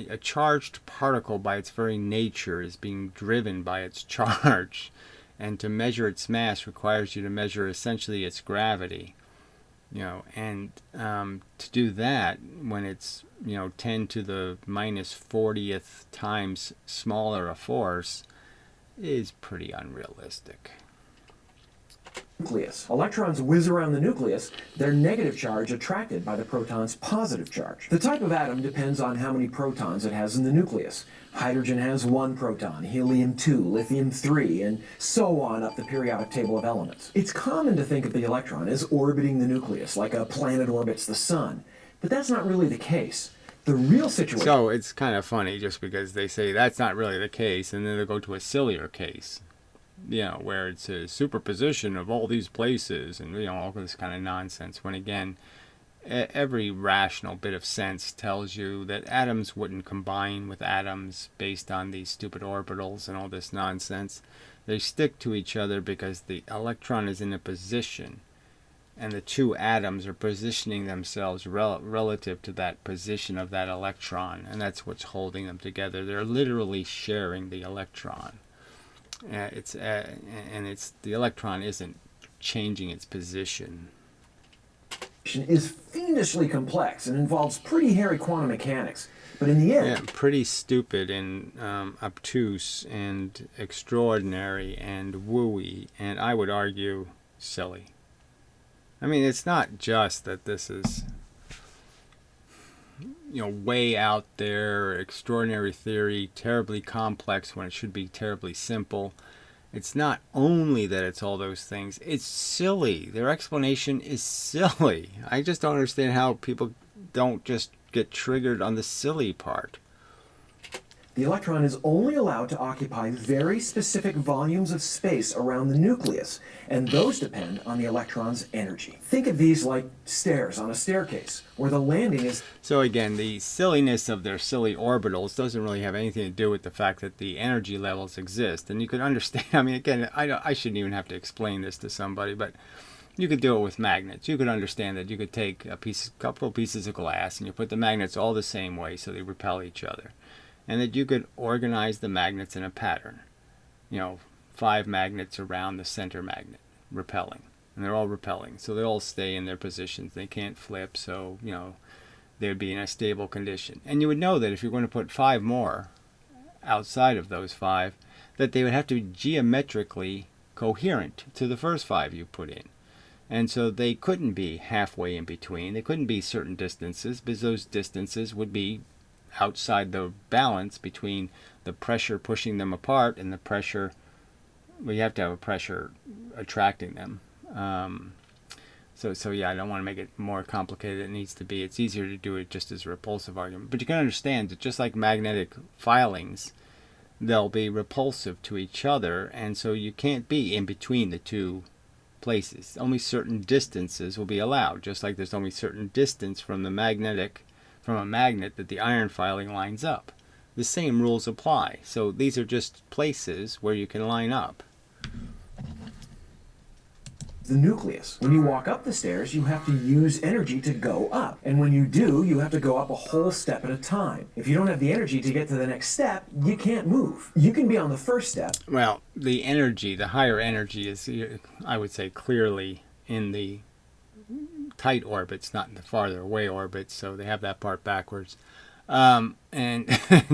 A charged particle, by its very nature, is being driven by its charge. And to measure its mass requires you to measure essentially its gravity, and to do that when it's 10 to the minus 40th times smaller a force is pretty unrealistic. Nucleus. Electrons whiz around the nucleus, their negative charge attracted by the proton's positive charge. The type of atom depends on how many protons it has in the nucleus. Hydrogen has 1 proton, helium 2, lithium 3, and so on up the periodic table of elements. It's common to think of the electron as orbiting the nucleus, like a planet orbits the sun, but that's not really the case. The real situation... So it's kind of funny just because they say that's not really the case, and then they go to a sillier case, where it's a superposition of all these places and, all this kind of nonsense, when again, every rational bit of sense tells you that atoms wouldn't combine with atoms based on these stupid orbitals and all this nonsense. They stick to each other because the electron is in a position, and the two atoms are positioning themselves relative to that position of that electron, and that's what's holding them together. They're literally sharing the electron. The electron isn't changing its position. Is fiendishly complex and involves pretty hairy quantum mechanics. But in the end... Yeah, pretty stupid and obtuse and extraordinary and wooey, and I would argue silly. I mean, it's not just that this is, way out there, extraordinary theory, terribly complex when it should be terribly simple. It's not only that it's all those things, it's silly. Their explanation is silly. I just don't understand how people don't just get triggered on the silly part. The electron is only allowed to occupy very specific volumes of space around the nucleus, and those depend on the electron's energy. Think of these like stairs on a staircase, where the landing is... So again, the silliness of their silly orbitals doesn't really have anything to do with the fact that the energy levels exist. And you could understand, I mean, again, I shouldn't even have to explain this to somebody, but you could do it with magnets. You could understand that you could take a couple of pieces of glass and you put the magnets all the same way so they repel each other. And that you could organize the magnets in a pattern. 5 magnets around the center magnet, repelling. And they're all repelling, so they all stay in their positions. They can't flip, so, they would be in a stable condition. And you would know that if you're going to put 5 more outside of those 5, that they would have to be geometrically coherent to the first 5 you put in. And so they couldn't be halfway in between. They couldn't be certain distances, because those distances would be outside the balance between the pressure pushing them apart and the pressure, well, you have to have a pressure attracting them. So yeah, I don't want to make it more complicated than it needs to be. It's easier to do it just as a repulsive argument. But you can understand that just like magnetic filings, they'll be repulsive to each other, and so you can't be in between the two places. Only certain distances will be allowed, just like there's only certain distance from the magnetic from a magnet that the iron filing lines up. The same rules apply. So these are just places where you can line up. The nucleus. When you walk up the stairs, you have to use energy to go up. And when you do, you have to go up a whole step at a time. If you don't have the energy to get to the next step, you can't move. You can be on the first step. Well, the energy, the higher energy is, I would say, clearly in the tight orbits, not in the farther away orbits, so they have that part backwards. And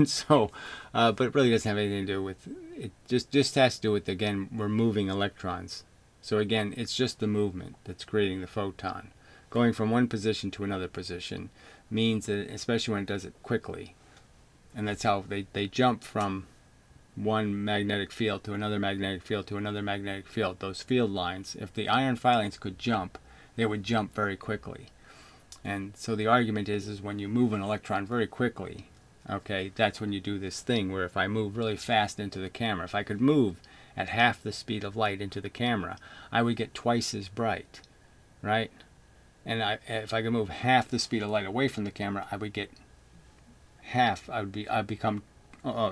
so, but it really doesn't have anything to do with, it just has to do with, again, we're moving electrons. So again, it's just the movement that's creating the photon. Going from one position to another position means that, especially when it does it quickly, and that's how they jump from one magnetic field to another magnetic field to another magnetic field. Those field lines, if the iron filings could jump, they would jump very quickly. And so the argument is when you move an electron very quickly, okay, that's when you do this thing where if I move really fast into the camera, if I could move at half the speed of light into the camera, I would get twice as bright, right? And if I could move half the speed of light away from the camera, I would get half. I'd become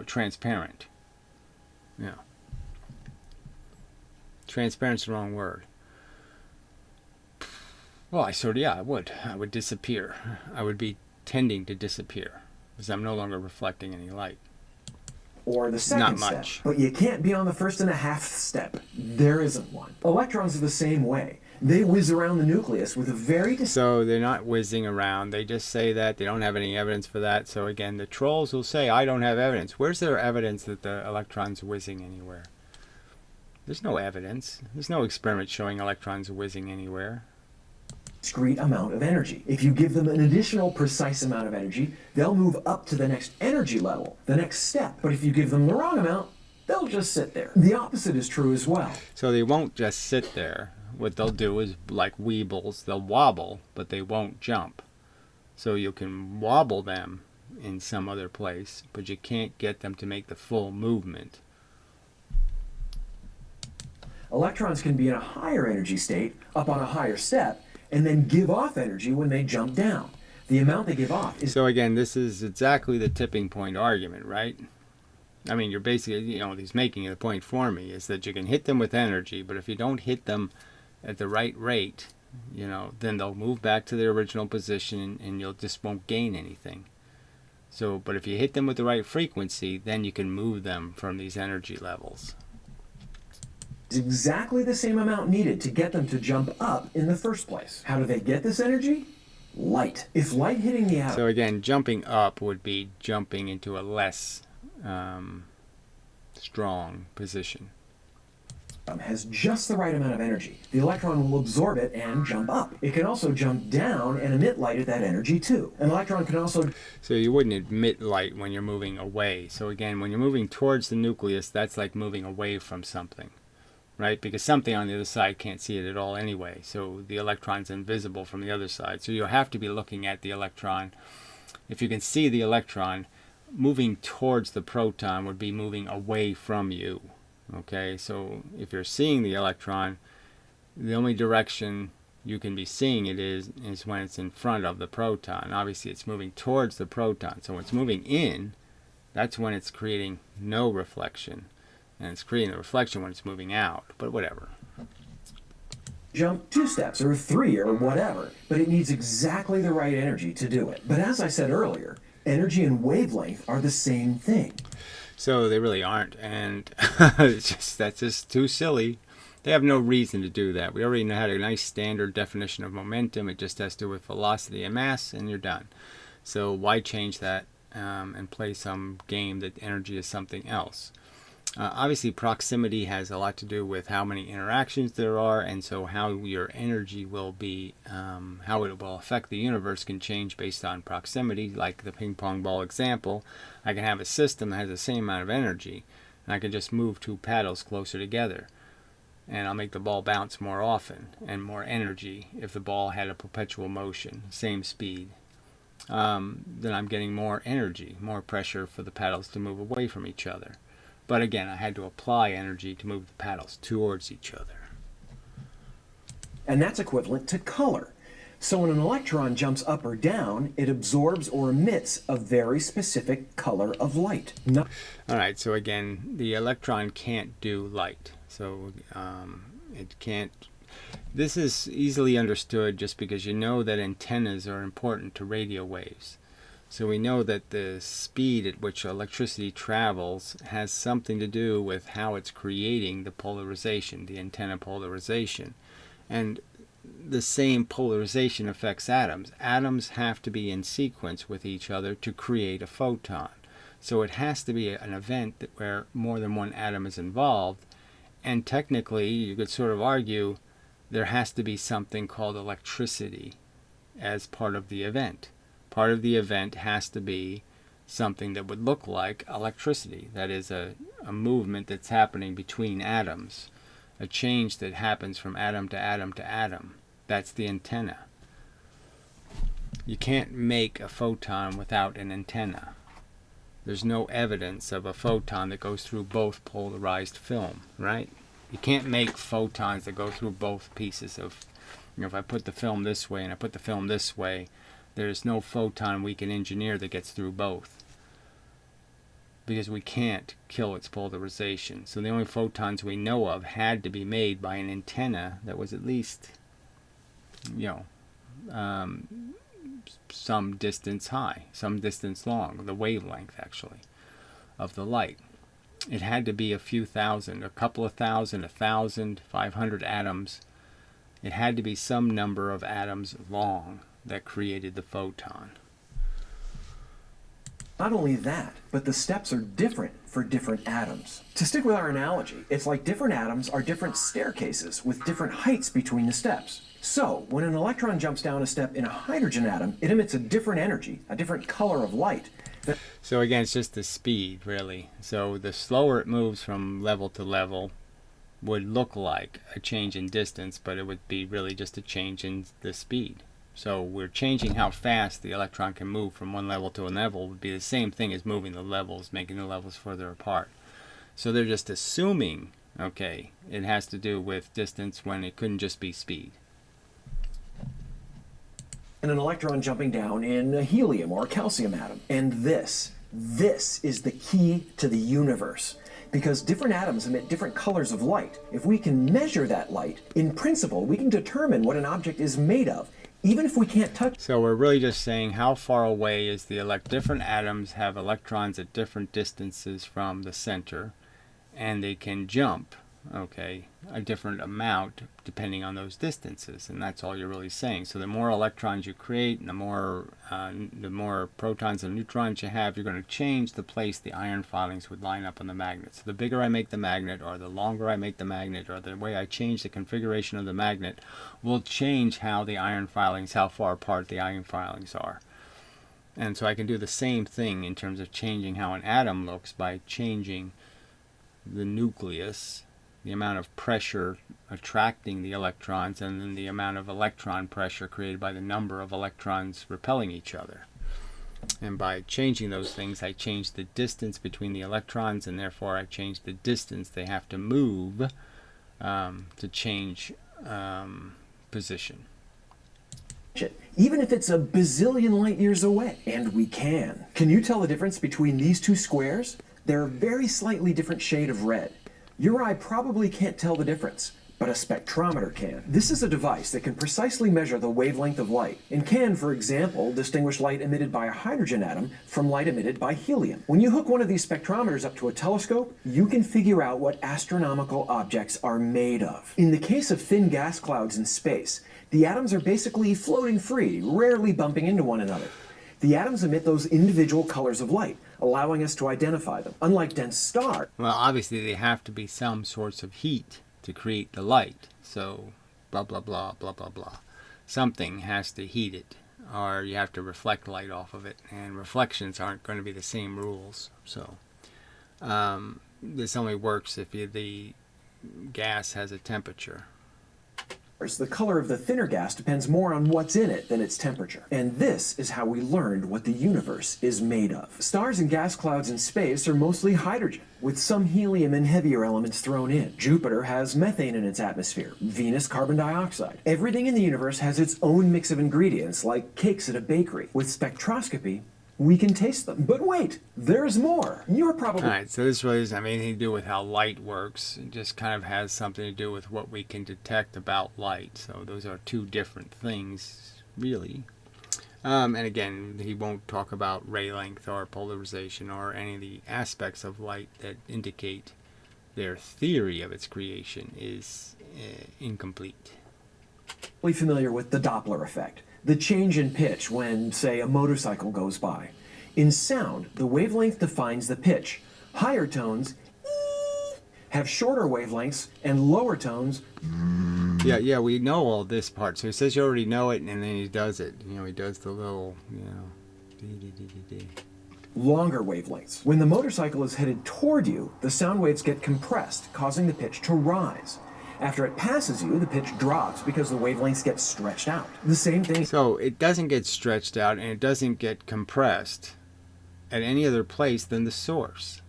transparent. Yeah. Transparent's the wrong word. Well, I would. I would disappear. I would be tending to disappear because I'm no longer reflecting any light. Or the second Not much. step. But you can't be on the first and a half step. There isn't one. Electrons are the same way. They whiz around the nucleus with a very So they're not whizzing around. They just say that. They don't have any evidence for that. So again, the trolls will say, I don't have evidence. Where's their evidence that the electrons are whizzing anywhere? There's no evidence. There's no experiment showing electrons are whizzing anywhere. discrete amount of energy. If you give them an additional precise amount of energy, they'll move up to the next energy level, the next step. But if you give them the wrong amount, they'll just sit there. The opposite is true as well. So they won't just sit there. What they'll do is, like weebles, they'll wobble, but they won't jump. So you can wobble them in some other place, but you can't get them to make the full movement. Electrons can be in a higher energy state, up on a higher step, and then give off energy when they jump down. The amount they give off is... So again, this is exactly the tipping point argument, right? I mean, you're basically, he's making the point for me, is that you can hit them with energy, but if you don't hit them at the right rate, then they'll move back to their original position and you'll just won't gain anything. So, but if you hit them with the right frequency, then you can move them from these energy levels. exactly the same amount needed to get them to jump up in the first place. How do they get this energy? Light. If light hitting the atom... So again, jumping up would be jumping into a less strong position. has just the right amount of energy. The electron will absorb it and jump up. It can also jump down and emit light at that energy too. An electron can also... So you wouldn't emit light when you're moving away. So again, when you're moving towards the nucleus, that's like moving away from something, right? Because something on the other side can't see it at all anyway. So the electron's invisible from the other side. So you'll have to be looking at the electron. If you can see the electron, moving towards the proton would be moving away from you. Okay, so if you're seeing the electron, the only direction you can be seeing it is when it's in front of the proton. Obviously, it's moving towards the proton. So when it's moving in, that's when it's creating no reflection. And it's creating the reflection when it's moving out. But whatever. jump 2 steps or 3 or whatever, but it needs exactly the right energy to do it. But as I said earlier, energy and wavelength are the same thing. So they really aren't, and that's just too silly. They have no reason to do that. We already had a nice standard definition of momentum. It just has to do with velocity and mass, and you're done. So why change that and play some game that energy is something else? Obviously, proximity has a lot to do with how many interactions there are, and so how your energy will be, how it will affect the universe can change based on proximity. Like the ping pong ball example, I can have a system that has the same amount of energy, and I can just move 2 paddles closer together, and I'll make the ball bounce more often and more energy if the ball had a perpetual motion, same speed. Then I'm getting more energy, more pressure for the paddles to move away from each other. But again, I had to apply energy to move the paddles towards each other. And that's equivalent to color. So when an electron jumps up or down, it absorbs or emits a very specific color of light. All right, so again, the electron can't do light. So it can't. This is easily understood just because you know that antennas are important to radio waves. So we know that the speed at which electricity travels has something to do with how it's creating the polarization, the antenna polarization. And the same polarization affects atoms. Atoms have to be in sequence with each other to create a photon. So it has to be an event where more than one atom is involved. And technically, you could sort of argue there has to be something called electricity as part of the event. Part of the event has to be something that would look like electricity. That is a movement that's happening between atoms, a change that happens from atom to atom to atom. That's the antenna. You can't make a photon without an antenna. There's no evidence of a photon that goes through both polarized film, right? You can't make photons that go through both pieces of, if I put the film this way and I put the film this way, there's no photon we can engineer that gets through both, because we can't kill its polarization. So the only photons we know of had to be made by an antenna that was at least, some distance high, some distance long, the wavelength actually of the light. It had to be a few thousand, a couple of thousand, 1,000, 500 atoms. It had to be some number of atoms long that created the photon. Not only that, but the steps are different for different atoms. To stick with our analogy, it's like different atoms are different staircases with different heights between the steps. So, when an electron jumps down a step in a hydrogen atom, it emits a different energy, a different color of light. So again, it's just the speed, really. So the slower it moves from level to level would look like a change in distance, but it would be really just a change in the speed. So we're changing how fast the electron can move from one level to another. It would be the same thing as moving the levels, making the levels further apart. So they're just assuming, okay, it has to do with distance when it couldn't just be speed. And an electron jumping down in a helium or a calcium atom. And this is the key to the universe. Because different atoms emit different colors of light. If we can measure that light, in principle, we can determine what an object is made of, even if we can't touch. So we're really just saying how far away is the different atoms have electrons at different distances from the center, and they can jump, okay, a different amount depending on those distances, and that's all you're really saying. So the more electrons you create, and the more protons and neutrons you have, you're going to change the place the iron filings would line up on the magnet. So the bigger I make the magnet, or the longer I make the magnet, or the way I change the configuration of the magnet will change how the iron filings, how far apart the iron filings are. And so I can do the same thing in terms of changing how an atom looks by changing the nucleus, the amount of pressure attracting the electrons, and then the amount of electron pressure created by the number of electrons repelling each other. And by changing those things, I change the distance between the electrons, and therefore I change the distance they have to move to change position. Even if it's a bazillion light years away. And we can. Can you tell the difference between these two squares? They're a very slightly different shade of red. Your eye probably can't tell the difference, but a spectrometer can. This is a device that can precisely measure the wavelength of light and can, for example, distinguish light emitted by a hydrogen atom from light emitted by helium. When you hook one of these spectrometers up to a telescope, you can figure out what astronomical objects are made of. In the case of thin gas clouds in space, the atoms are basically floating free, rarely bumping into one another. The atoms emit those individual colors of light, allowing us to identify them. Unlike dense stars. Well, obviously they have to be some sorts of heat to create the light. So, blah, blah, blah, blah, blah, blah. Something has to heat it, or you have to reflect light off of it. And reflections aren't going to be the same rules. So, this only works if the gas has a temperature. The color of the thinner gas depends more on what's in it than its temperature. And this is how we learned what the universe is made of. Stars and gas clouds in space are mostly hydrogen, with some helium and heavier elements thrown in. Jupiter has methane in its atmosphere, Venus carbon dioxide. Everything in the universe has its own mix of ingredients, like cakes at a bakery. With spectroscopy, we can taste them. But wait, there's more. You're probably... All right, so this really doesn't have anything to do with how light works. It just kind of has something to do with what we can detect about light. So those are two different things, really. And again, he won't talk about ray length or polarization or any of the aspects of light that indicate their theory of its creation is incomplete. Familiar with the Doppler effect, the change in pitch when, say, a motorcycle goes by. In sound, the wavelength defines the pitch. Higher tones have shorter wavelengths, and lower tones... Yeah, we know all this part. So he says you already know it, and then he does it. He does the little, longer wavelengths. When the motorcycle is headed toward you, the sound waves get compressed, causing the pitch to rise. After it passes you, the pitch drops because the wavelengths get stretched out. The same thing... So it doesn't get stretched out, and it doesn't get compressed at any other place than the source.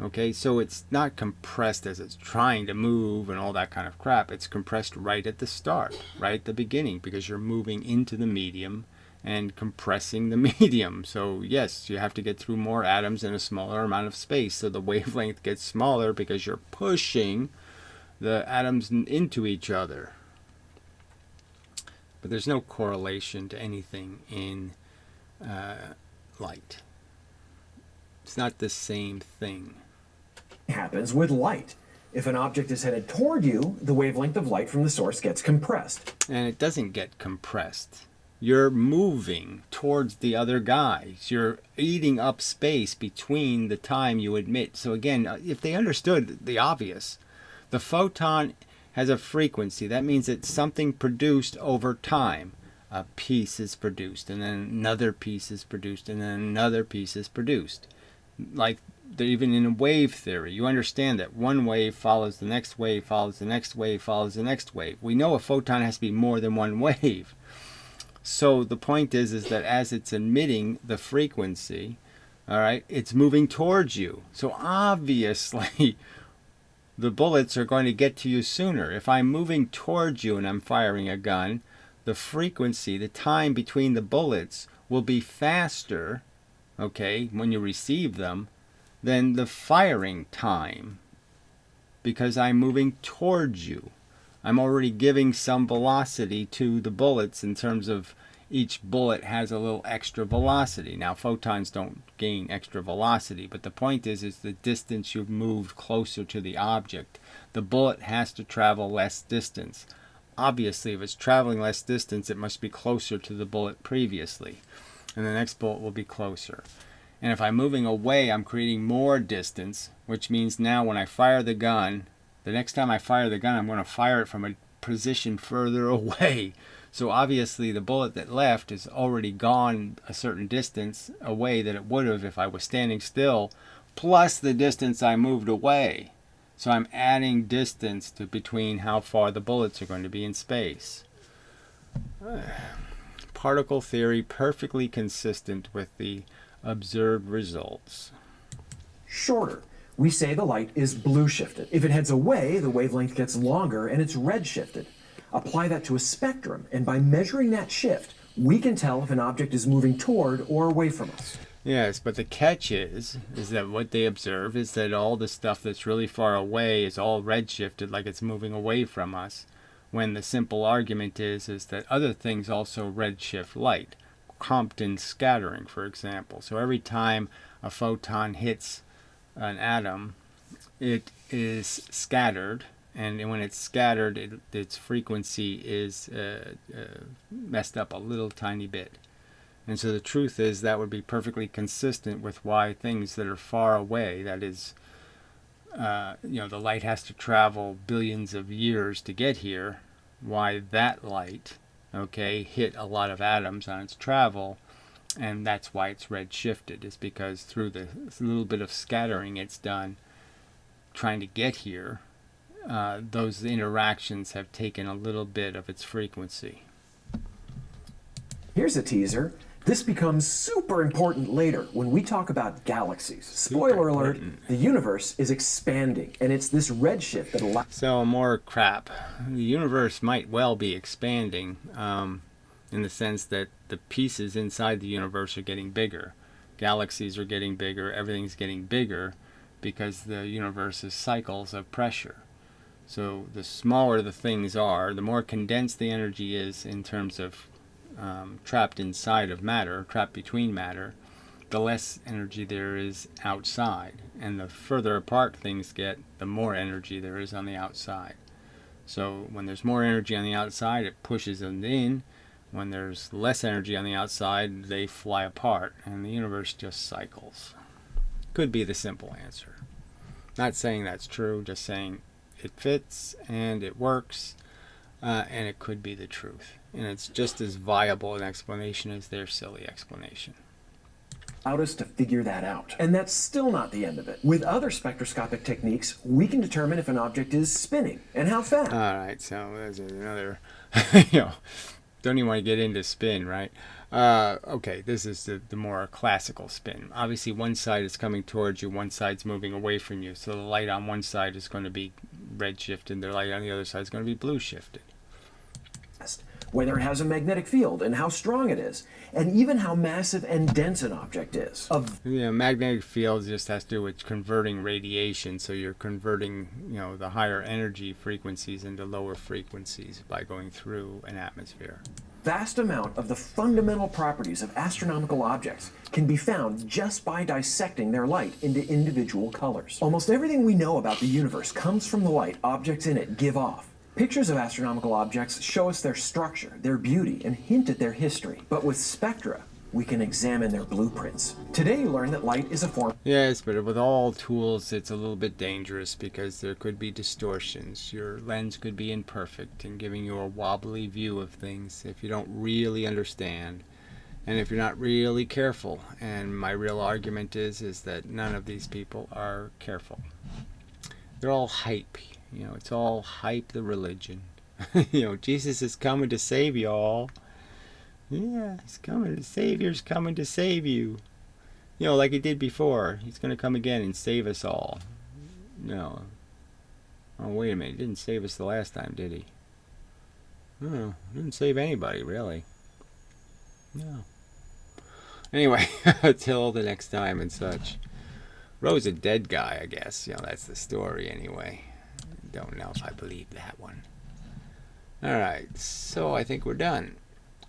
Okay, so it's not compressed as it's trying to move and all that kind of crap. It's compressed right at the start, right at the beginning, because you're moving into the medium and compressing the medium. So yes, you have to get through more atoms in a smaller amount of space. So the wavelength gets smaller because you're pushing the atoms into each other. But there's no correlation to anything in light. It's not the same thing. Happens with light. If an object is headed toward you, the wavelength of light from the source gets compressed. And it doesn't get compressed. You're moving towards the other guys. You're eating up space between the time you emit. So again, if they understood the obvious, the photon has a frequency. That means it's something produced over time. A piece is produced, and then another piece is produced, and then another piece is produced. Like even in wave theory, you understand that one wave follows the next wave, follows the next wave, follows the next wave. We know a photon has to be more than one wave. So the point is that as it's emitting the frequency, all right, it's moving towards you. So obviously, the bullets are going to get to you sooner. If I'm moving towards you and I'm firing a gun, the frequency, the time between the bullets will be faster, okay, when you receive them, than the firing time, because I'm moving towards you. I'm already giving some velocity to the bullets in terms of each bullet has a little extra velocity. Now, photons don't gain extra velocity, but the point is the distance you've moved closer to the object. The bullet has to travel less distance. Obviously, if it's traveling less distance, it must be closer to the bullet previously, and the next bullet will be closer. And if I'm moving away, I'm creating more distance, which means now when I fire the gun, the next time I fire the gun, I'm going to fire it from a position further away. So obviously the bullet that left is already gone a certain distance away that it would have if I was standing still, plus the distance I moved away. So I'm adding distance to between how far the bullets are going to be in space. Particle theory perfectly consistent with the observed results. Shorter. We say the light is blue shifted. If it heads away, the wavelength gets longer and it's red shifted. Apply that to a spectrum, and by measuring that shift, we can tell if an object is moving toward or away from us. Yes, but the catch is that what they observe is that all the stuff that's really far away is all red shifted, like it's moving away from us, when the simple argument is that other things also redshift light. Compton scattering, for example. So every time a photon hits an atom, it is scattered, and when it's scattered, its frequency is messed up a little tiny bit. And so the truth is that would be perfectly consistent with why things that are far away, that is, the light has to travel billions of years to get here, why that light, okay, hit a lot of atoms on its travel, and that's why it's red shifted, is because through the little bit of scattering it's done trying to get here, those interactions have taken a little bit of its frequency. Here's a teaser. This becomes super important later when we talk about galaxies. Spoiler alert, the universe is expanding, and it's this redshift that allows... So more crap. The universe might well be expanding in the sense that the pieces inside the universe are getting bigger. Galaxies are getting bigger, everything's getting bigger because the universe is cycles of pressure. So the smaller the things are, the more condensed the energy is in terms of trapped inside of matter, trapped between matter, the less energy there is outside. And the further apart things get, the more energy there is on the outside. So when there's more energy on the outside, it pushes them in. When there's less energy on the outside, they fly apart, and the universe just cycles. Could be the simple answer. Not saying that's true, just saying it fits and it works, and it could be the truth. And it's just as viable an explanation as their silly explanation. Allowed us to figure that out. And that's still not the end of it. With other spectroscopic techniques, we can determine if an object is spinning and how fast. All right, so there's another, don't even want to get into spin, right? Okay, this is the more classical spin. Obviously, one side is coming towards you, one side's moving away from you. So the light on one side is going to be red shifted, the light on the other side is going to be blue shifted. Whether it has a magnetic field and how strong it is, and even how massive and dense an object is. Magnetic field just has to do with converting radiation, so you're converting, the higher energy frequencies into lower frequencies by going through an atmosphere. Vast amount of the fundamental properties of astronomical objects can be found just by dissecting their light into individual colors. Almost everything we know about the universe comes from the light objects in it give off. Pictures of astronomical objects show us their structure, their beauty, and hint at their history. But with spectra, we can examine their blueprints. Today you learn that light is a form... Yes, but with all tools, it's a little bit dangerous because there could be distortions. Your lens could be imperfect and giving you a wobbly view of things if you don't really understand and if you're not really careful. And my real argument is that none of these people are careful. They're all hype. It's all hype, the religion. Jesus is coming to save you all. Yeah, he's coming. The Savior's coming to save you. Like he did before. He's going to come again and save us all. No. Oh, wait a minute. He didn't save us the last time, did he? No, he didn't save anybody, really. No. Anyway, until the next time and such. Roe's a dead guy, I guess. That's the story anyway. Don't know if I believe that one. Alright, so I think we're done.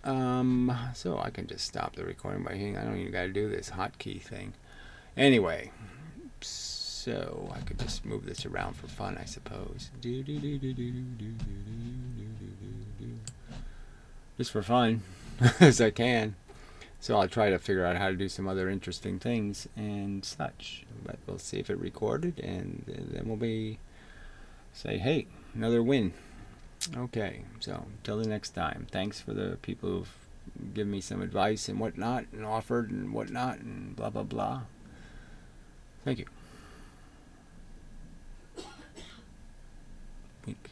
So I can just stop the recording by hitting, I don't even gotta do this hotkey thing. Anyway, so I could just move this around for fun, I suppose. Just for fun, as I can. So I'll try to figure out how to do some other interesting things and such. But we'll see if it recorded, and then we'll say, hey, another win. Okay, so until the next time, thanks for the people who've given me some advice and whatnot, and offered and whatnot, and blah, blah, blah. Thank you. Wink.